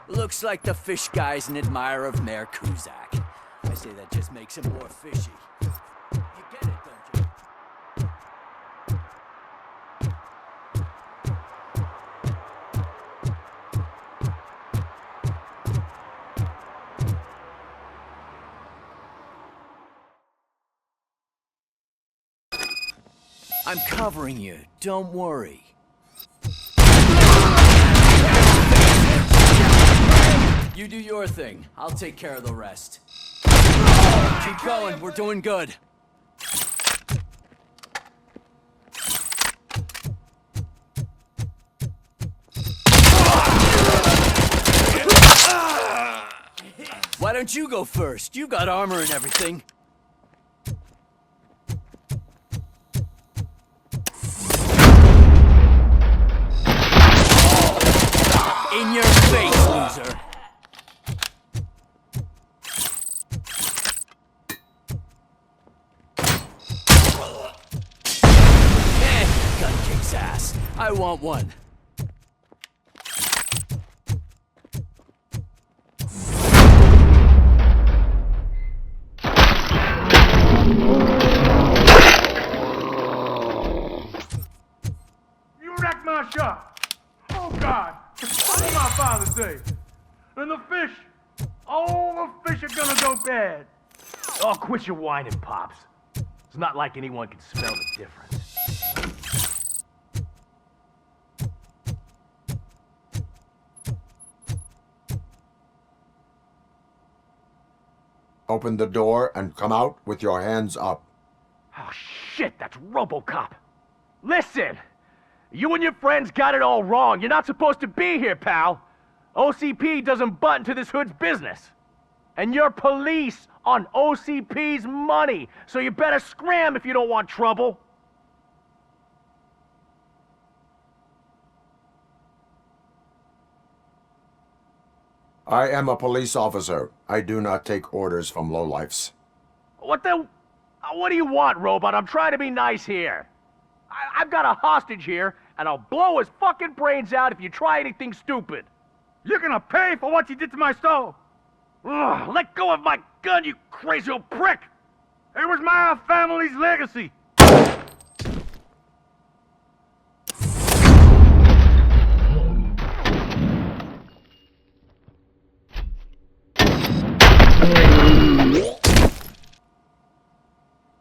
Looks like the fish guy's an admirer of Mayor Kuzak. I say that just makes him more fishy. You get it, don't you? covering you. Don't worry. You do your thing. I'll take care of the rest. Keep going. We're doing good. Why don't you go first? You got armor and everything. In your face, loser. Gun kicks ass. I want one. You wrecked my shop. Oh, God. What did my father say? And the fish. All the fish are gonna go bad. Oh, quit your whining, Pops. It's not like anyone can smell the difference. Open the door and come out with your hands up. Oh, shit, that's ROBOCOP. Listen, you and your friends got it all wrong. You're not supposed to be here, pal. OCP doesn't butt into this hood's business. And you're police on OCP's money, so you better scram if you don't want trouble. I am a police officer. I do not take orders from lowlifes. What do you want, Robot? I'm trying to be nice here. I've got a hostage here, and I'll blow his fucking brains out if you try anything stupid. You're gonna pay for what you did to my stove. Ugh, let go of my gun, you crazy old prick! It was my family's legacy.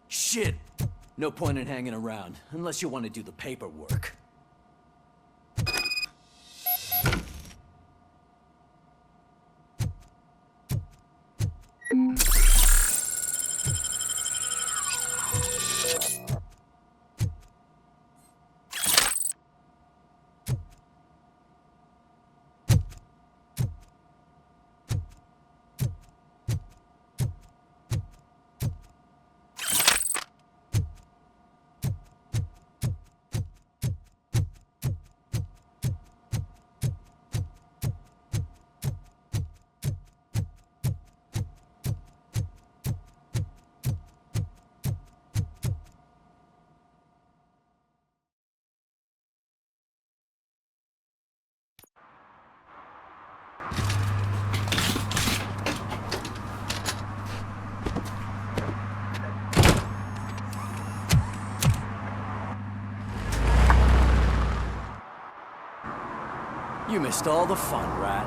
Shit. No point in hanging around, unless you want to do the paperwork. You missed all the fun, Rat.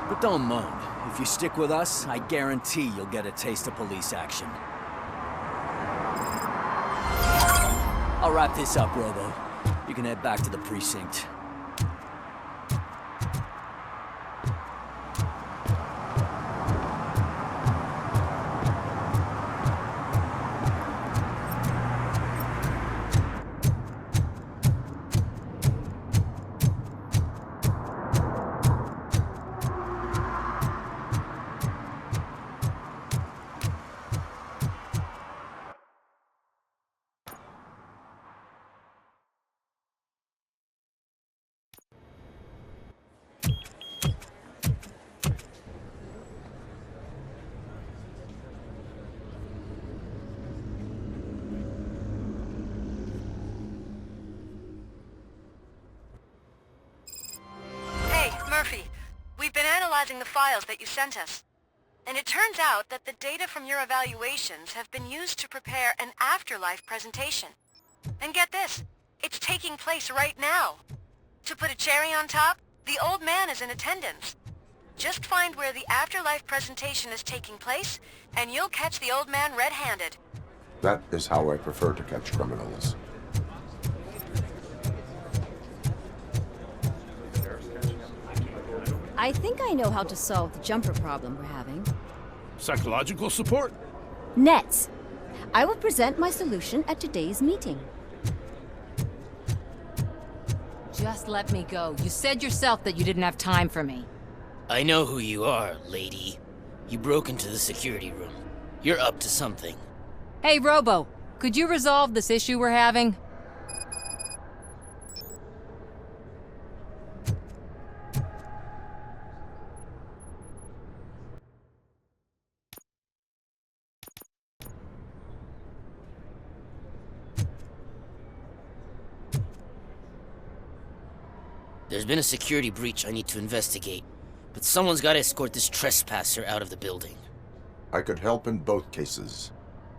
But don't moan. If you stick with us, I guarantee you'll get a taste of police action. I'll wrap this up, Robo. You can head back to the precinct. We've been analyzing the files that you sent us. And it turns out that the data from your evaluations have been used to prepare an afterlife presentation. And get this, it's taking place right now. To put a cherry on top, the old man is in attendance. Just find where the afterlife presentation is taking place, and you'll catch the old man red-handed. That is how I prefer to catch criminals. I think I know how to solve the jumper problem we're having. Psychological support? Nets. I will present my solution at today's meeting. Just let me go. You said yourself that you didn't have time for me. I know who you are, lady. You broke into the security room. You're up to something. Hey, Robo, could you resolve this issue we're having? There's been a security breach I need to investigate, but someone's got to escort this trespasser out of the building. I could help in both cases.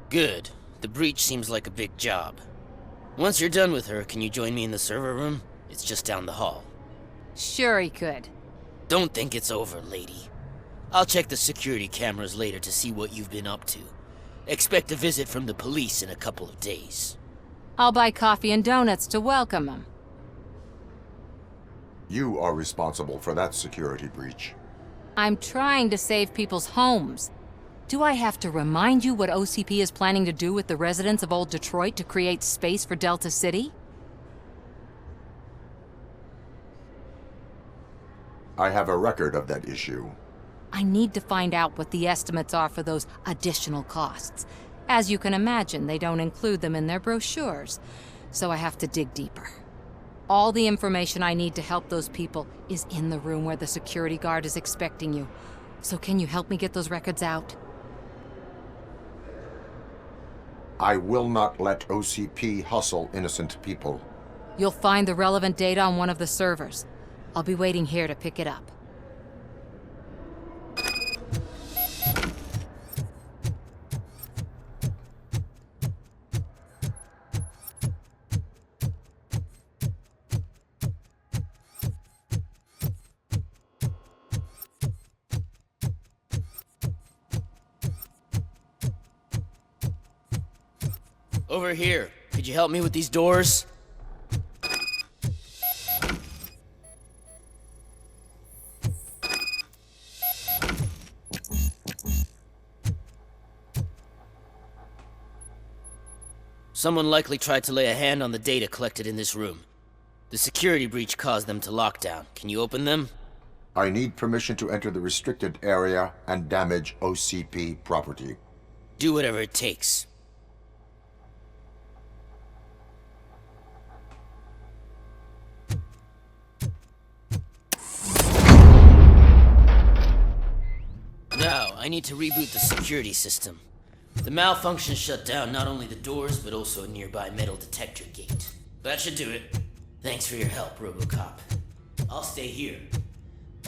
Good. The breach seems like a big job. Once you're done with her, can you join me in the server room? It's just down the hall. Sure he could. Don't think it's over, lady. I'll check the security cameras later to see what you've been up to. Expect a visit from the police in a couple of days. I'll buy coffee and donuts to welcome him. You are responsible for that security breach. I'm trying to save people's homes. Do I have to remind you what OCP is planning to do with the residents of Old Detroit to create space for Delta City? I have a record of that issue. I need to find out what the estimates are for those additional costs. As you can imagine, they don't include them in their brochures, so I have to dig deeper. All the information I need to help those people is in the room where the security guard is expecting you. So can you help me get those records out? I will not let OCP hustle innocent people. You'll find the relevant data on one of the servers. I'll be waiting here to pick it up. Over here. Could you help me with these doors? Someone likely tried to lay a hand on the data collected in this room. The security breach caused them to lock down. Can you open them? I need permission to enter the restricted area and damage OCP property. Do whatever it takes. Now, I need to reboot the security system. The malfunction shut down not only the doors, but also a nearby metal detector gate. That should do it. Thanks for your help, ROBOCOP. I'll stay here.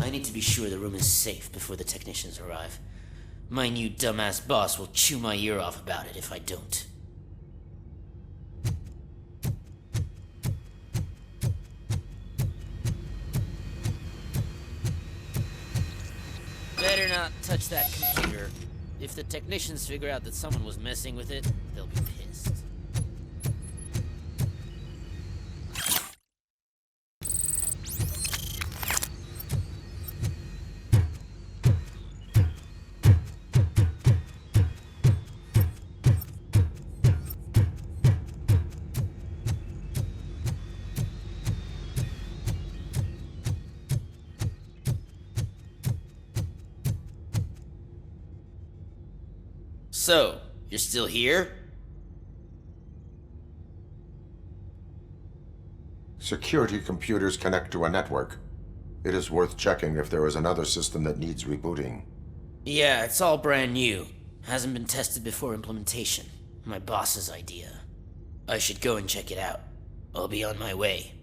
I need to be sure the room is safe before the technicians arrive. My new dumbass boss will chew my ear off about it if I don't. Better not touch that computer. If the technicians figure out that someone was messing with it, they'll be pissed. So, you're still here? Security computers connect to a network. It is worth checking if there is another system that needs rebooting. Yeah, it's all brand new. Hasn't been tested before implementation. My boss's idea. I should go and check it out. I'll be on my way.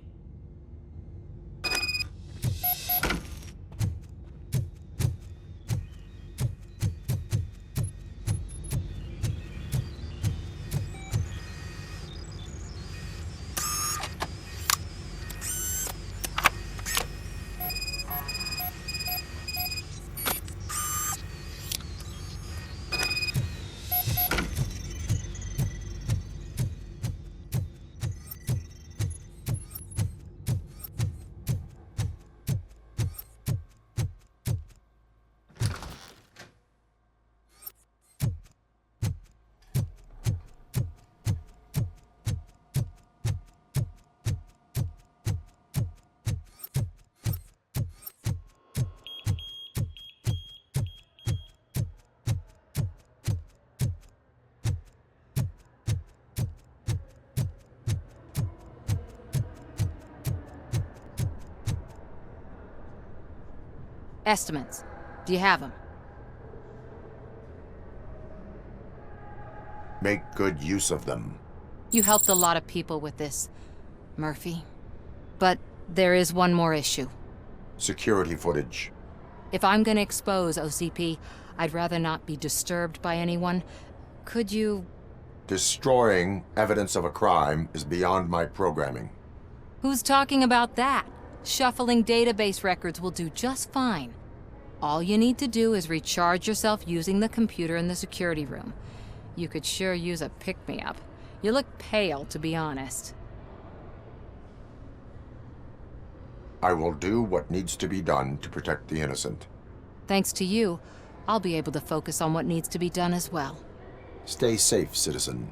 Estimates. Do you have them? Make good use of them. You helped a lot of people with this, Murphy. But there is one more issue. Security footage. If I'm gonna expose OCP, I'd rather not be disturbed by anyone. Could you... Destroying evidence of a crime is beyond my programming. Who's talking about that? Shuffling database records will do just fine. All you need to do is recharge yourself using the computer in the security room. You could sure use a pick-me-up. You look pale, to be honest. I will do what needs to be done to protect the innocent. Thanks to you, I'll be able to focus on what needs to be done as well. Stay safe, citizen.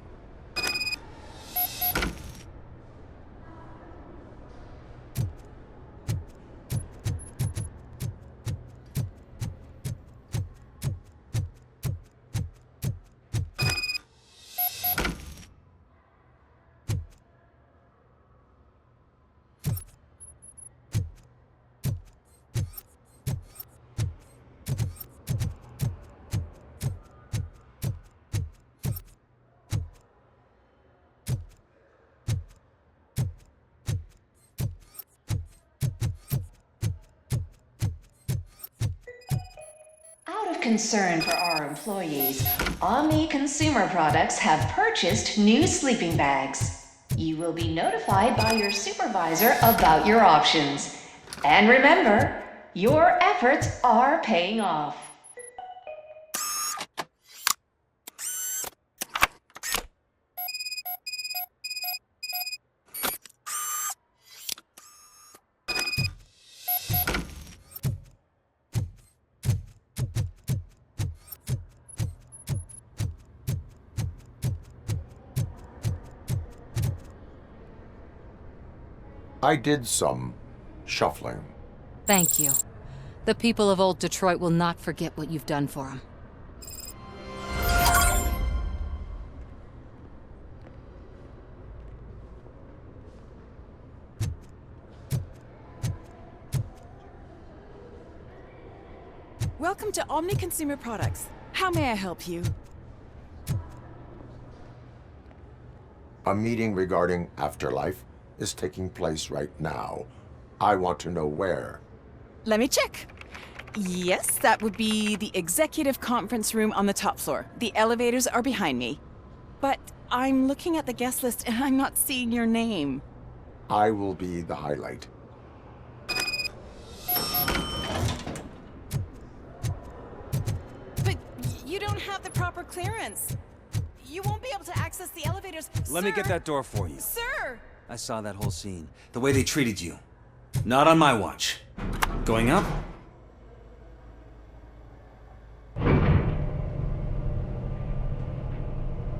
Concern for our employees, Omni Consumer Products have purchased new sleeping bags. You will be notified by your supervisor about your options. And remember, your efforts are paying off. I did some shuffling. Thank you. The people of Old Detroit will not forget what you've done for them. Welcome to Omni Consumer Products. How may I help you? A meeting regarding afterlife is taking place right now. I want to know where. Let me check. Yes, that would be the executive conference room on the top floor. The elevators are behind me. But I'm looking at the guest list and I'm not seeing your name. I will be the highlight. But you don't have the proper clearance. You won't be able to access the elevators. Let me get that door for you. Sir! I saw that whole scene. The way they treated you. Not on my watch. Going up?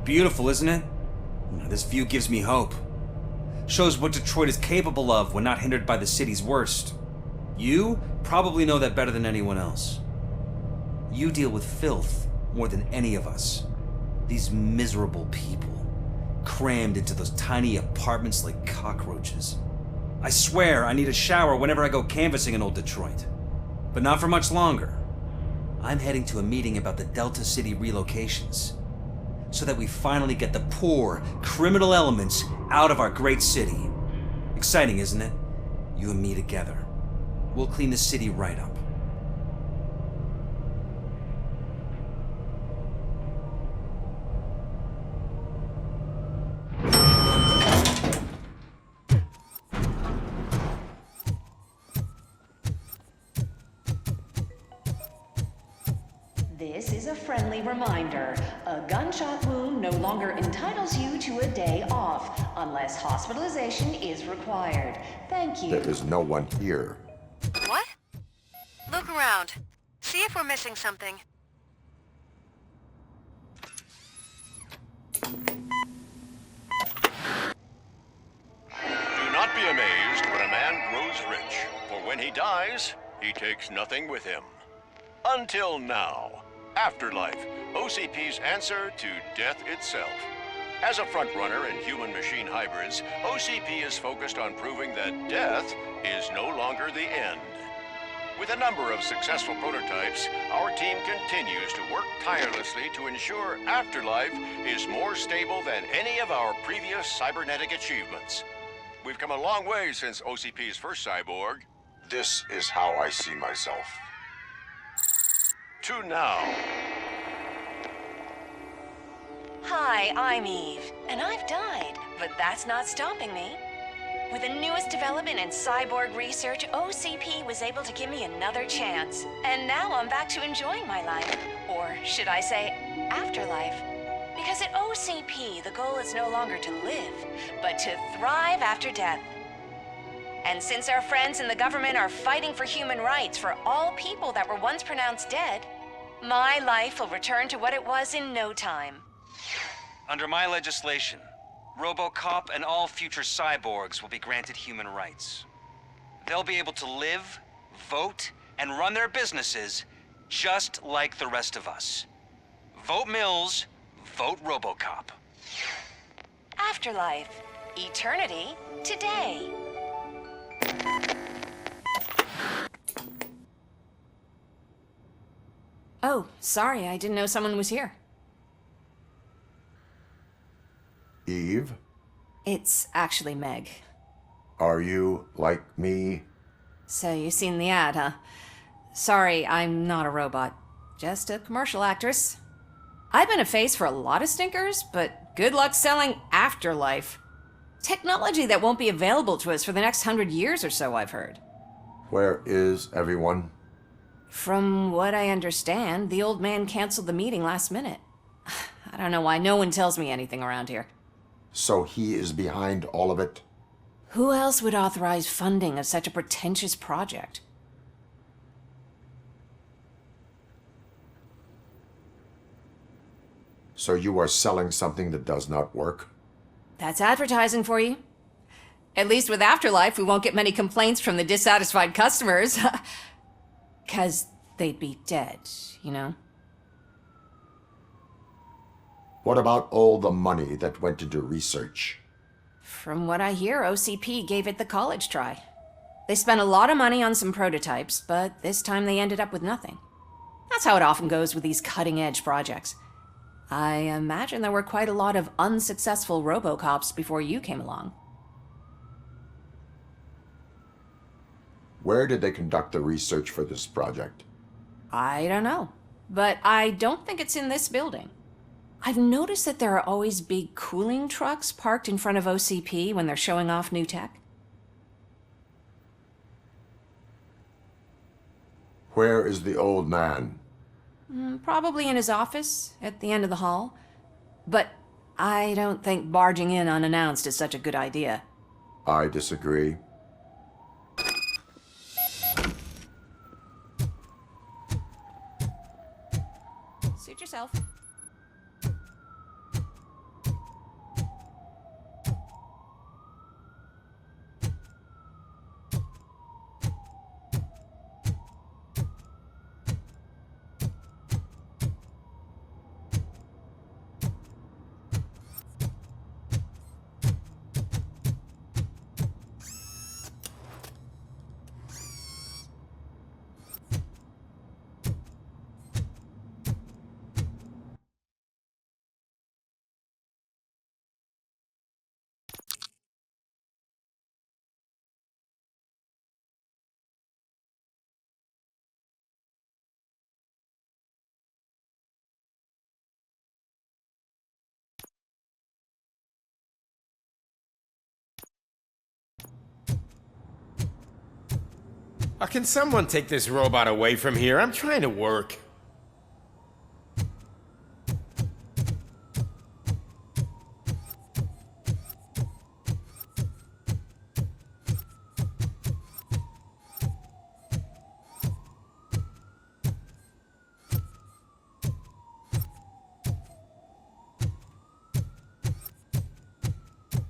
Beautiful, isn't it? This view gives me hope. Shows what Detroit is capable of when not hindered by the city's worst. You probably know that better than anyone else. You deal with filth more than any of us. These miserable people. Crammed into those tiny apartments like cockroaches. I swear I need a shower whenever I go canvassing in Old Detroit. But not for much longer. I'm heading to a meeting about the Delta City relocations. So that we finally get the poor, criminal elements out of our great city. Exciting, isn't it? You and me together. We'll clean the city right up. This is a friendly reminder. A gunshot wound no longer entitles you to a day off, unless hospitalization is required. Thank you. There is no one here. What? Look around. See if we're missing something. Do not be amazed when a man grows rich, for when he dies, he takes nothing with him. Until now. Afterlife, OCP's answer to death itself. As a frontrunner in human-machine hybrids, OCP is focused on proving that death is no longer the end. With a number of successful prototypes, our team continues to work tirelessly to ensure Afterlife is more stable than any of our previous cybernetic achievements. We've come a long way since OCP's first cyborg. This is how I see myself. To now. Hi, I'm Eve, and I've died, but that's not stopping me. With the newest development in cyborg research, OCP was able to give me another chance. And now I'm back to enjoying my life. Or should I say, afterlife. Because at OCP, the goal is no longer to live, but to thrive after death. And since our friends in the government are fighting for human rights for all people that were once pronounced dead, my life will return to what it was in no time. Under my legislation, ROBOCOP and all future cyborgs will be granted human rights. They'll be able to live, vote, and run their businesses just like the rest of us. Vote Mills, vote ROBOCOP. Afterlife. Eternity. Today. Oh, sorry, I didn't know someone was here. Eve, It's actually Meg. are you like me? So you've seen the ad, huh? Sorry, I'm not a robot. Just a commercial actress. I've been a face for a lot of stinkers, but good luck selling Afterlife. Technology that won't be available to us for the next 100 years or so, I've heard. Where is everyone? From what I understand, the old man canceled the meeting last minute. I don't know why no one tells me anything around here. So he is behind all of it? Who else would authorize funding of such a pretentious project? So you are selling something that does not work? That's advertising for you. At least with Afterlife, we won't get many complaints from the dissatisfied customers. 'Cause they'd be dead, you know? What about all the money that went into research? From what I hear, OCP gave it the college try. They spent a lot of money on some prototypes, but this time they ended up with nothing. That's how it often goes with these cutting-edge projects. I imagine there were quite a lot of unsuccessful RoboCops before you came along. Where did they conduct the research for this project? I don't know, but I don't think it's in this building. I've noticed that there are always big cooling trucks parked in front of OCP when they're showing off new tech. Where is the old man? Probably in his office, at the end of the hall. But I don't think barging in unannounced is such a good idea. I disagree. Suit yourself. Can someone take this robot away from here? I'm trying to work.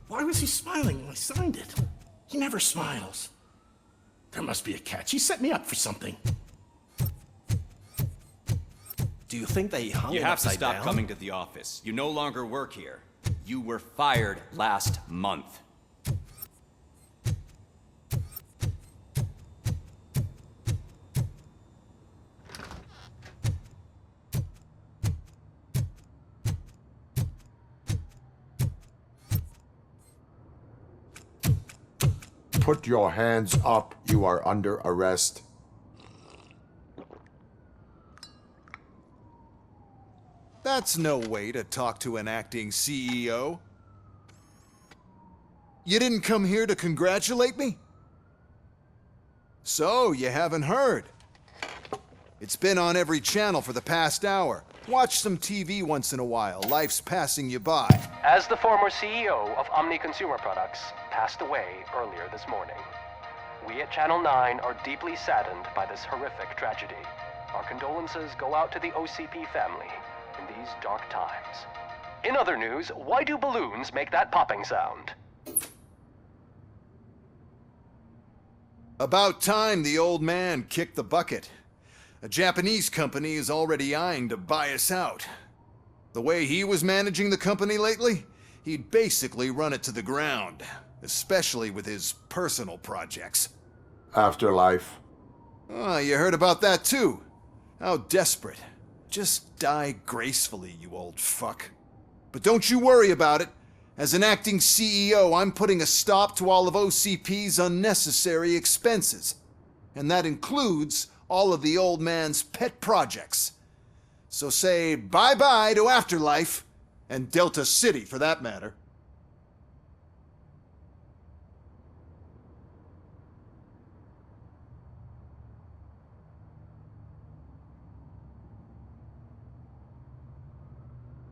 Why was he smiling when I signed it? He never smiles. There must be a catch. He set me up for something. Do you think they hung You it have to upside stop down? coming to the office. You no longer work here. You were fired last month. Put your hands up. You are under arrest. That's no way to talk to an acting CEO. You didn't come here to congratulate me? So, you haven't heard. It's been on every channel for the past hour. Watch some TV once in a while. Life's passing you by. As the former CEO of Omni Consumer Products passed away earlier this morning, we at Channel 9 are deeply saddened by this horrific tragedy. Our condolences go out to the OCP family in these dark times. In other news, why do balloons make that popping sound? About time the old man kicked the bucket. A Japanese company is already eyeing to buy us out. The way he was managing the company lately, he'd basically run it to the ground, especially with his personal projects. Afterlife. Oh, you heard about that too. How desperate. Just die gracefully, you old fuck. But don't you worry about it. As an acting CEO, I'm putting a stop to all of OCP's unnecessary expenses. And that includes all of the old man's pet projects. So say bye-bye to Afterlife, and Delta City for that matter.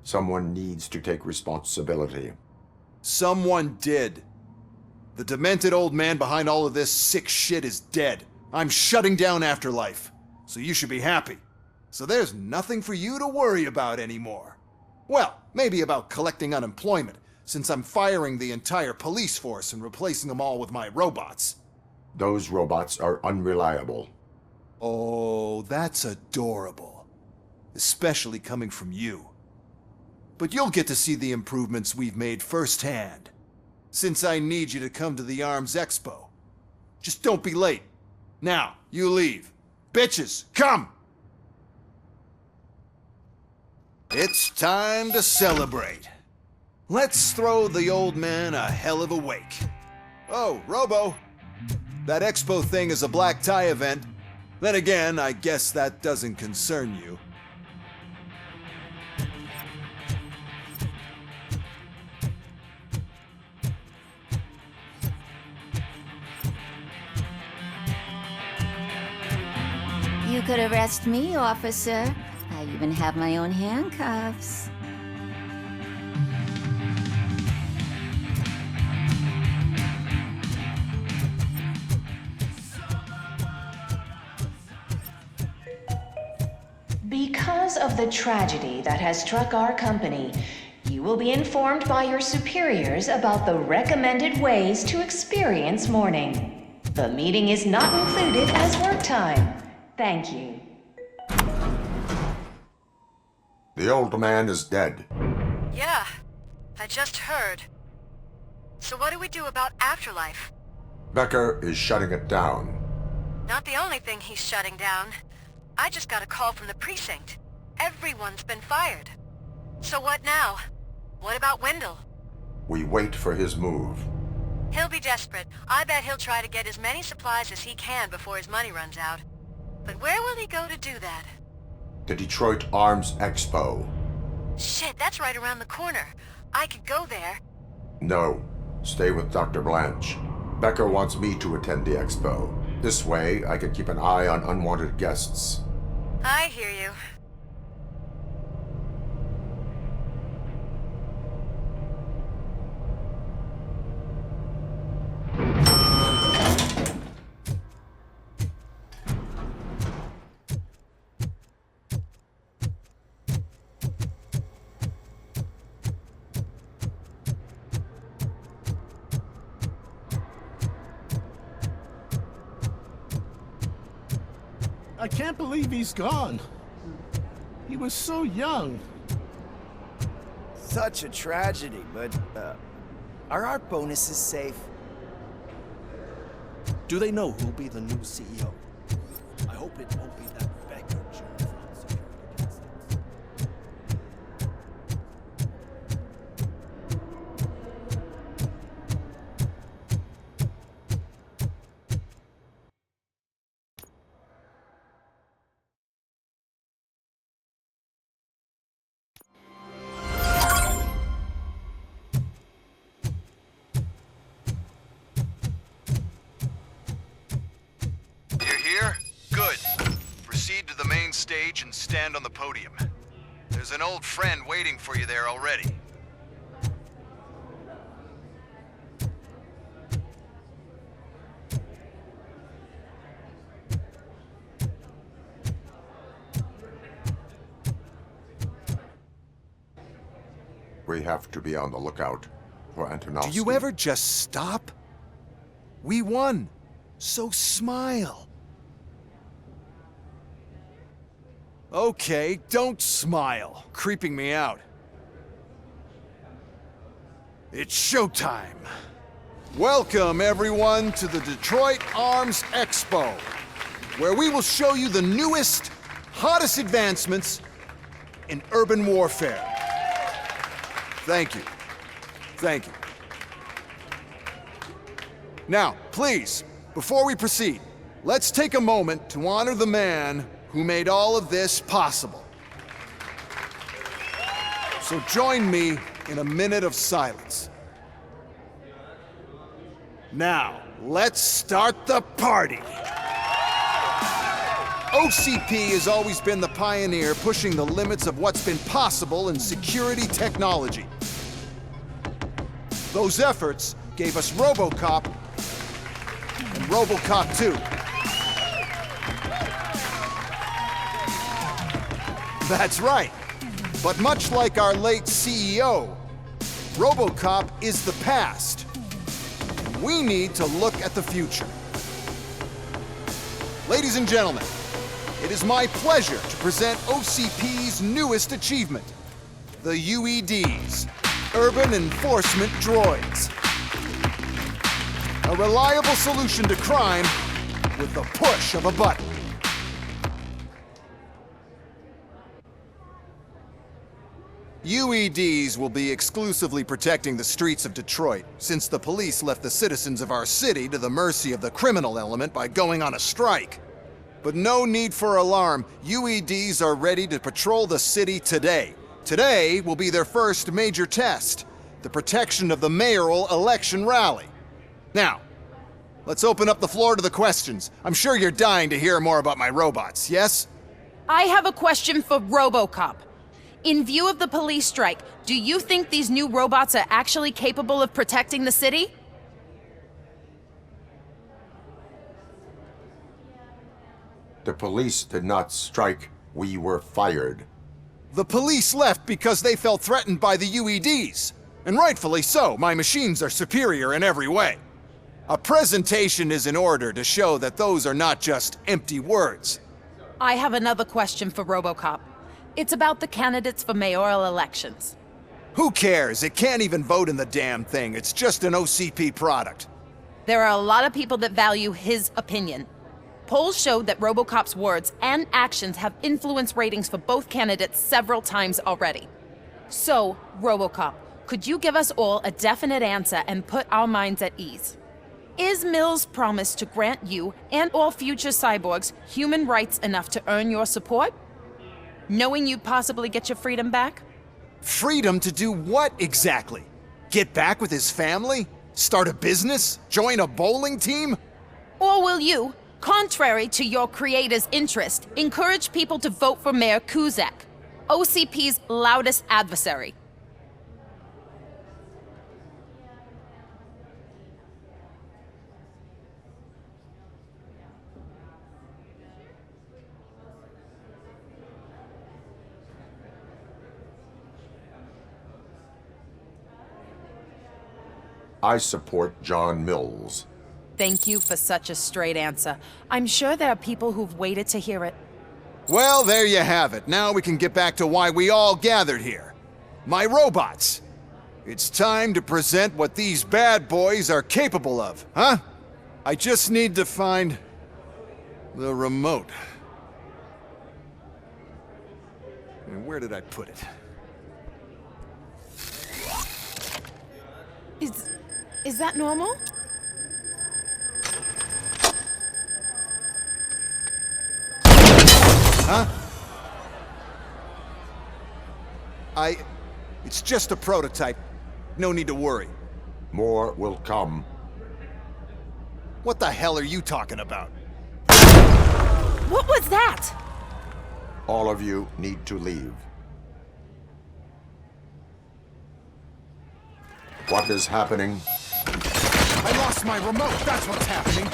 Someone needs to take responsibility. Someone did. The demented old man behind all of this sick shit is dead. I'm shutting down Afterlife, so you should be happy. So there's nothing for you to worry about anymore. Well, maybe about collecting unemployment, since I'm firing the entire police force and replacing them all with my robots. Those robots are unreliable. Oh, that's adorable. Especially coming from you. But you'll get to see the improvements we've made firsthand, since I need you to come to the ARMS Expo. Just don't be late. Now, you leave. Bitches, come! It's time to celebrate. Let's throw the old man a hell of a wake. Oh, Robo, that Expo thing is a black tie event. Then again, I guess that doesn't concern you. You could arrest me, officer. I even have my own handcuffs. Because of the tragedy that has struck our company, you will be informed by your superiors about the recommended ways to experience mourning. The meeting is not included as work time. Thank you. The old man is dead. Yeah, I just heard. So what do we do about Afterlife? Becker is shutting it down. Not the only thing he's shutting down. I just got a call from the precinct. Everyone's been fired. So what now? What about Wendell? We wait for his move. He'll be desperate. I bet he'll try to get as many supplies as he can before his money runs out. But where will he go to do that? The Detroit Arms Expo. Shit, that's right around the corner. I could go there. No. Stay with Dr. Blanche. Becker wants me to attend the expo. This way, I can keep an eye on unwanted guests. I hear you. I can't believe he's gone. He was so young. Such a tragedy, but, are our bonuses safe? Do they know who'll be the new CEO? I hope it won't be that Becker jerk from the security customs. 。 。 . 。 . 。 . . . . . . . . . . . . . . . . . . . . . . . . . 。 。 . 。 . . . 。 . . . . . . . . . . . . . 。 . 。here? Good. Proceed to the main stage and stand on the podium. There's an old friend waiting for you there already. We have to be on the lookout for Antonovsky. Do you ever just stop? We won, so smile. Okay, don't smile. Creeping me out. It's showtime. Welcome, everyone, to the Detroit Arms Expo, where we will show you the newest, hottest advancements in urban warfare. Thank you. Thank you. Now, please, before we proceed, let's take a moment to honor the man who made all of this possible. So join me in a minute of silence. Now, let's start the party. OCP has always been the pioneer pushing the limits of what's been possible in security technology. Those efforts gave us ROBOCOP and ROBOCOP 2. That's right. But much like our late CEO, ROBOCOP is the past. We need to look at the future. Ladies and gentlemen, it is my pleasure to present OCP's newest achievement, the UEDs, Urban Enforcement Droids. A reliable solution to crime with the push of a button. UEDs will be exclusively protecting the streets of Detroit, since the police left the citizens of our city to the mercy of the criminal element by going on a strike. But no need for alarm. UEDs are ready to patrol the city today. Today will be their first major test, the protection of the mayoral election rally. Now, let's open up the floor to the questions. I'm sure you're dying to hear more about my robots, yes? I have a question for ROBOCOP. In view of the police strike, do you think these new robots are actually capable of protecting the city? The police did not strike. We were fired. The police left because they felt threatened by the UEDs. And rightfully so. My machines are superior in every way. A presentation is in order to show that those are not just empty words. I have another question for ROBOCOP. It's about the candidates for mayoral elections. Who cares? It can't even vote in the damn thing. It's just an OCP product. There are a lot of people that value his opinion. Polls showed that ROBOCOP's words and actions have influenced ratings for both candidates several times already. So, ROBOCOP, could you give us all a definite answer and put our minds at ease? Is Mills' promise to grant you and all future cyborgs human rights enough to earn your support? Knowing you'd possibly get your freedom back? Freedom to do what exactly? Get back with his family? Start a business? Join a bowling team? Or will you, contrary to your creator's interest, encourage people to vote for Mayor Kuzak, OCP's loudest adversary? I support John Mills. Thank you for such a straight answer. I'm sure there are people who've waited to hear it. Well, there you have it. Now we can get back to why we all gathered here. My robots. It's time to present what these bad boys are capable of, huh? I just need to find the remote. And where did I put it? Is that normal? Huh? It's just a prototype. No need to worry. More will come. What the hell are you talking about? What was that? All of you need to leave. What is happening? I lost my remote, that's what's happening.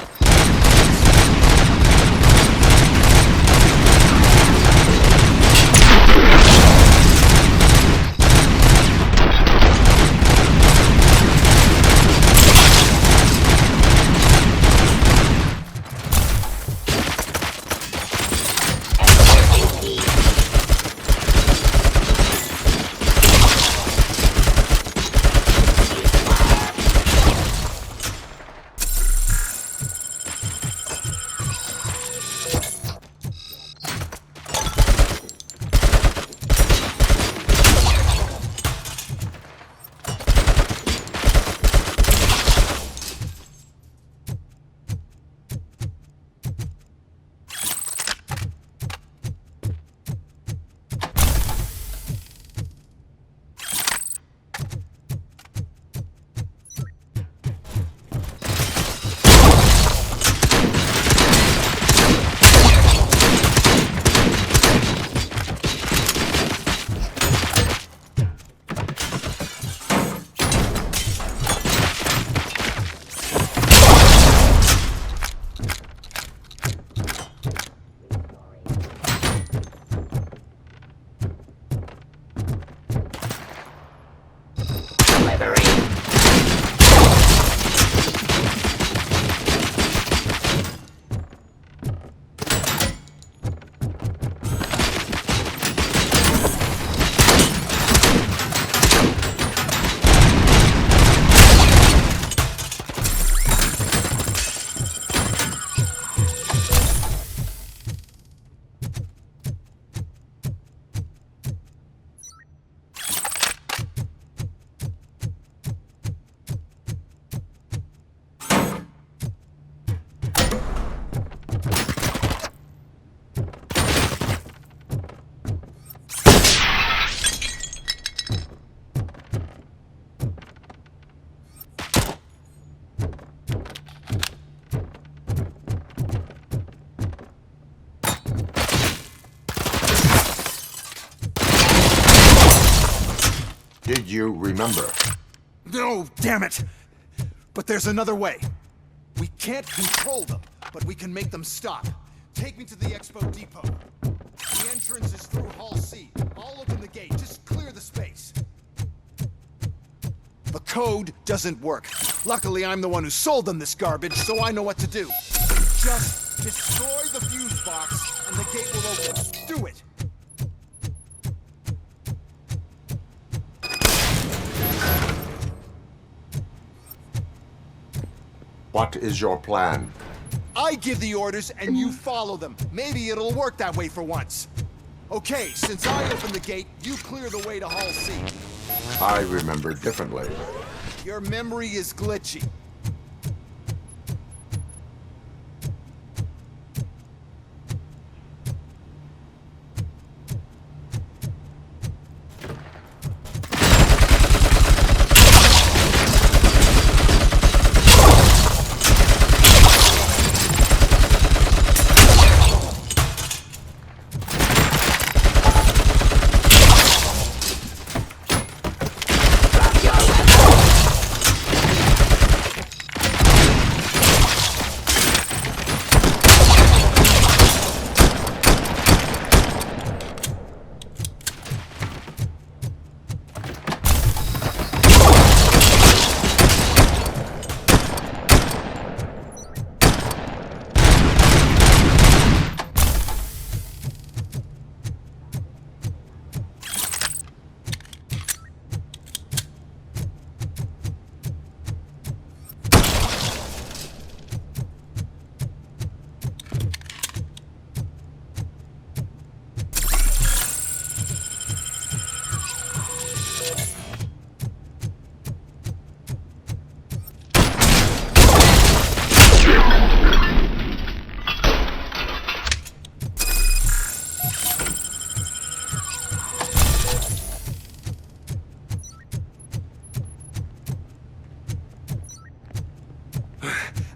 Did you remember? No, damn it! But there's another way. We can't control them, but we can make them stop. Take me to the Expo Depot. The entrance is through Hall C. I'll open the gate. Just clear the space. The code doesn't work. Luckily, I'm the one who sold them this garbage, so I know what to do. Just destroy the fuse box, and the gate will open. Do it! What is your plan? I give the orders and you follow them. Maybe it'll work that way for once. Okay, since I opened the gate, you clear the way to Hall C. I remember differently. Your memory is glitchy.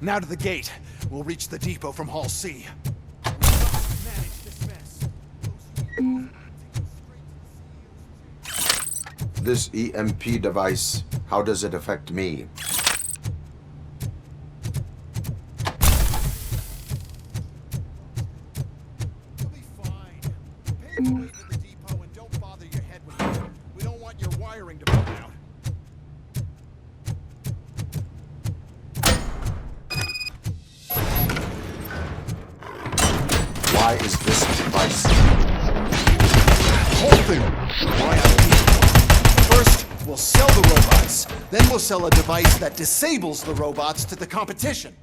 Now to the gate. We'll reach the depot from Hall C. This EMP device, how does it affect me? You'll be fine. Pay your way to the depot and don't bother your head with it. We don't want your wiring to burn out. Why is this device? Whole thing. Why First, we'll sell the robots. Then we'll sell a device that disables the robots to the competition.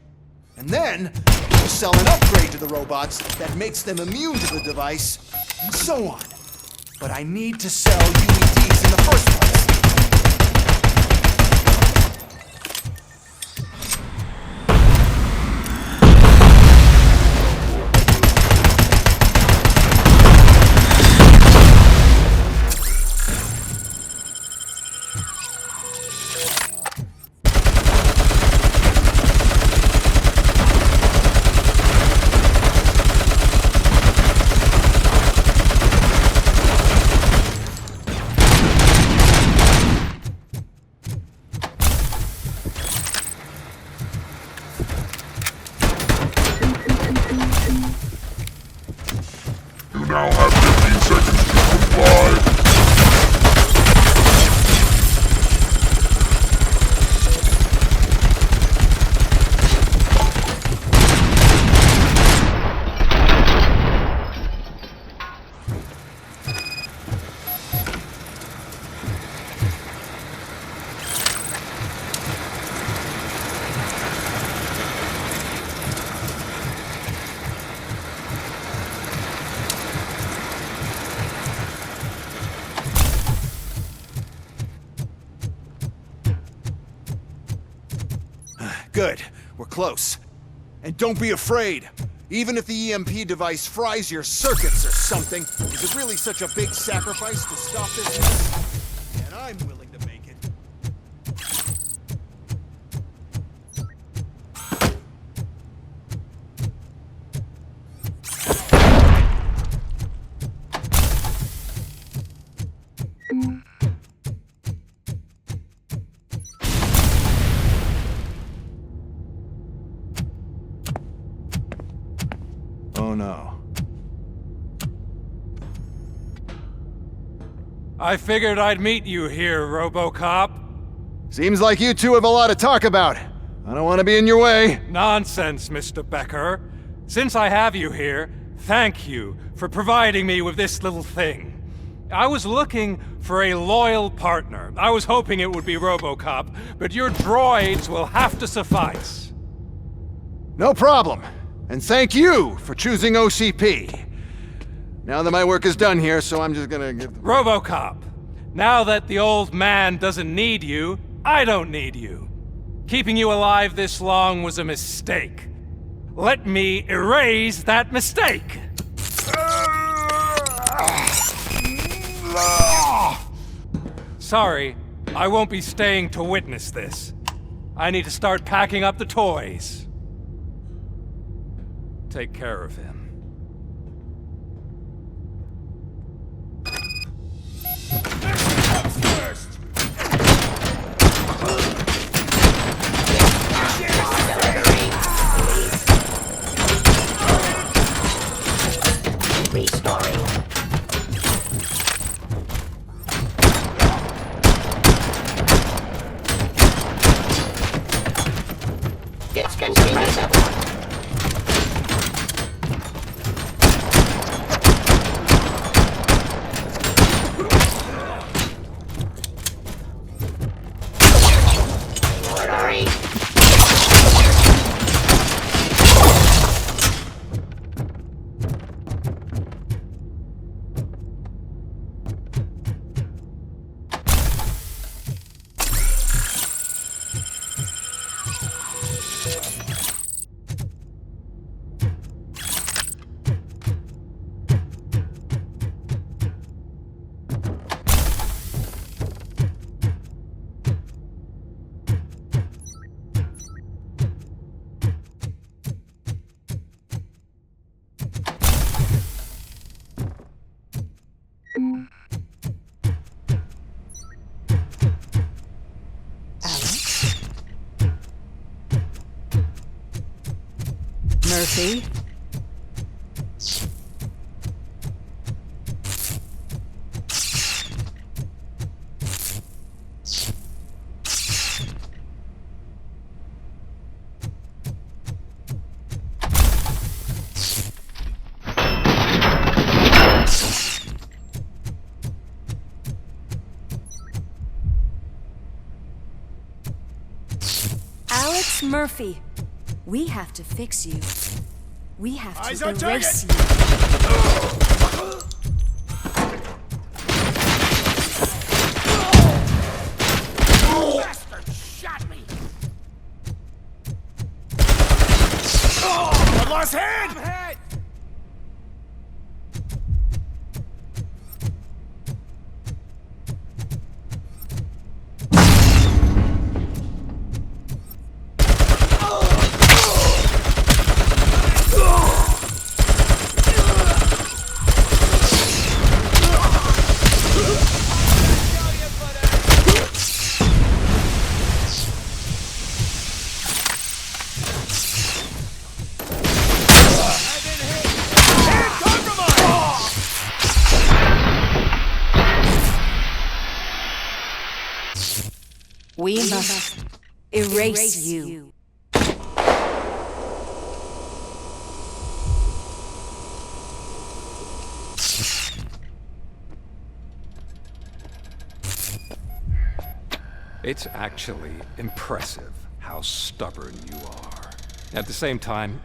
And then, we'll sell an upgrade to the robots that makes them immune to the device, and so on. But I need to sell UEDs in the first place. You now have 15 seconds to comply. Good. We're close. And don't be afraid. Even if the EMP device fries your circuits or something, is it really such a big sacrifice to stop this mess? And I'm willing to make it. Oh no. I figured I'd meet you here, RoboCop. Seems like you two have a lot to talk about. I don't want to be in your way. Nonsense, Mr. Becker. Since I have you here, thank you for providing me with this little thing. I was looking for a loyal partner. I was hoping it would be RoboCop, but your droids will have to suffice. No problem. And thank you for choosing OCP. Now that my work is done here, so I'm just gonna give them... RoboCop, now that the old man doesn't need you, I don't need you. Keeping you alive this long was a mistake. Let me erase that mistake. Sorry, I won't be staying to witness this. I need to start packing up the toys. Take care of him. Restoring. Discontinued. Murphy. Alex Murphy, we have to fix you. We have Eyes to on erase you. Bastard shot me! I lost hand! We must erase you. It's actually impressive how stubborn you are. At the same time,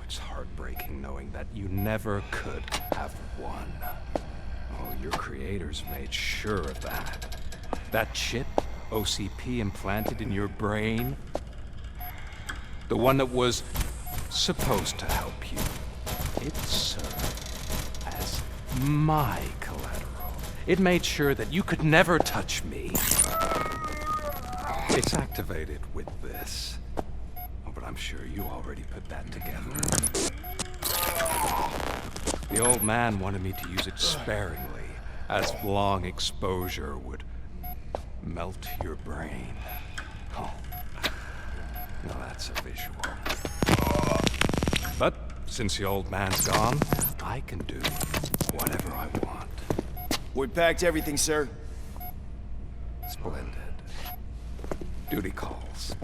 it's heartbreaking knowing that you never could have won. Oh, your creators made sure of that. That chip OCP implanted in your brain, the one that was supposed to help you, it served as my collateral. It made sure that you could never touch me. It's activated with this. Oh, but I'm sure you already put that together. The old man wanted me to use it sparingly, as long exposure would melt your brain. Oh, now that's a visual. But since the old man's gone, I can do whatever I want. We packed everything, sir. Splendid. Duty calls.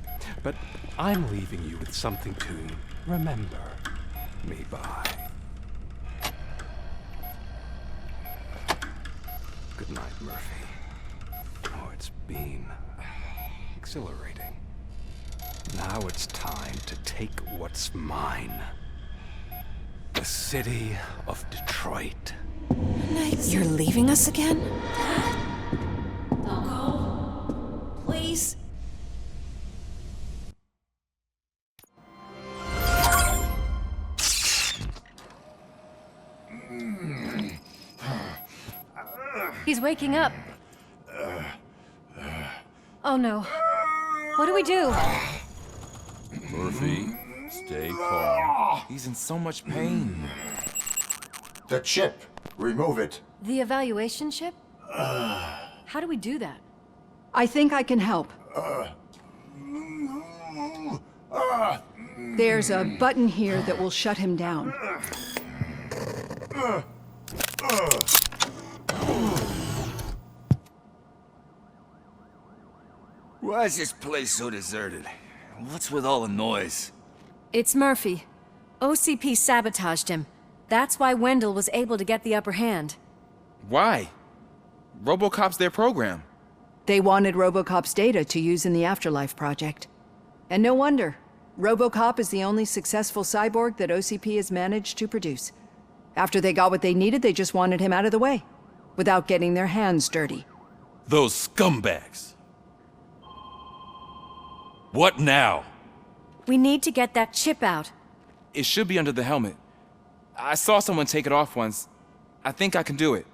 But I'm leaving you with something to remember me by. Good night, Murphy. Oh, it's been exhilarating. Now it's time to take what's mine. The city of Detroit. You're leaving us again? Don't go. Please. He's waking up. Oh no. What do we do? Murphy, stay calm. He's in so much pain. The chip. Remove it. The evaluation chip? How do we do that? I think I can help. There's a button here that will shut him down. Why is this place so deserted? What's with all the noise? It's Murphy. OCP sabotaged him. That's why Wendell was able to get the upper hand. Why? ROBOCOP's their program. They wanted ROBOCOP's data to use in the Afterlife project. And no wonder. ROBOCOP is the only successful cyborg that OCP has managed to produce. After they got what they needed, they just wanted him out of the way, without getting their hands dirty. Those scumbags. What now? We need to get that chip out. It should be under the helmet. I saw someone take it off once. I think I can do it.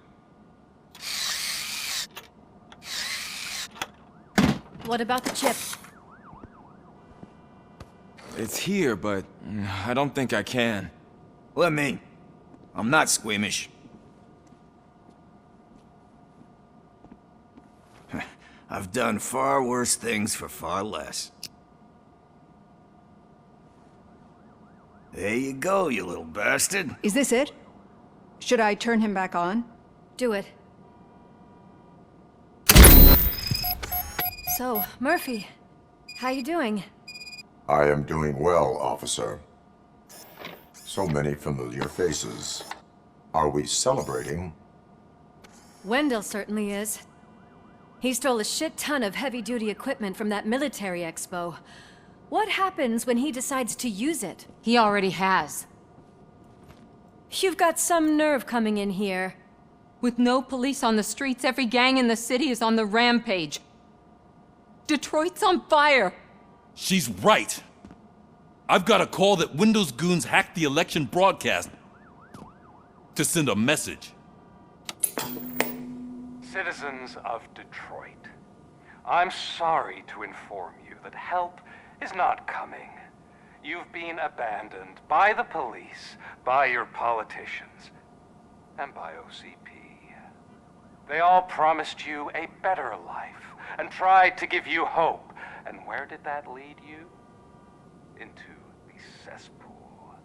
What about the chip? It's here, but I don't think I can. Let me. I'm not squeamish. I've done far worse things for far less. There you go, you little bastard. Is this it? Should I turn him back on? Do it. So, Murphy, how you doing? I am doing well, officer. So many familiar faces. Are we celebrating? Wendell certainly is. He stole a shit ton of heavy-duty equipment from that military expo. What happens when he decides to use it? He already has. You've got some nerve coming in here. With no police on the streets, every gang in the city is on the rampage. Detroit's on fire. She's right. I've got a call that Windows goons hacked the election broadcast to send a message. Citizens of Detroit, I'm sorry to inform you that help is not coming. You've been abandoned by the police, by your politicians, and by OCP. They all promised you a better life and tried to give you hope. And where did that lead you? Into the cesspool.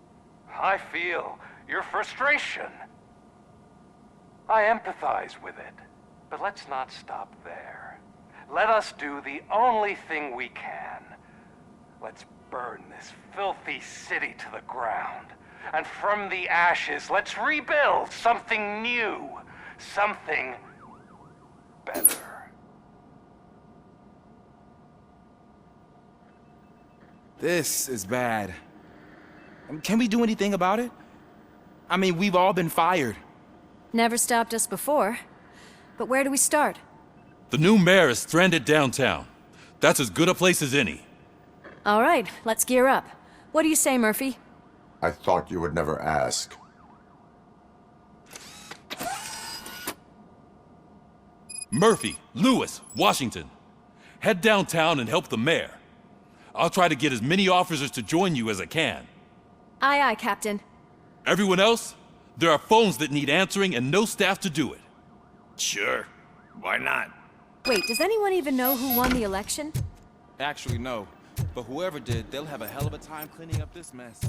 I feel your frustration. I empathize with it. But let's not stop there. Let us do the only thing we can. Let's burn this filthy city to the ground. And from the ashes, let's rebuild something new. Something better. This is bad. Can we do anything about it? I mean, we've all been fired. Never stopped us before. But where do we start? The new mayor is stranded downtown. That's as good a place as any. All right, let's gear up. What do you say, Murphy? I thought you would never ask. Murphy, Lewis, Washington. Head downtown and help the mayor. I'll try to get as many officers to join you as I can. Aye, aye, Captain. Everyone else? There are phones that need answering and no staff to do it. Sure. Why not? Wait, does anyone even know who won the election? Actually, no. But whoever did, they'll have a hell of a time cleaning up this mess.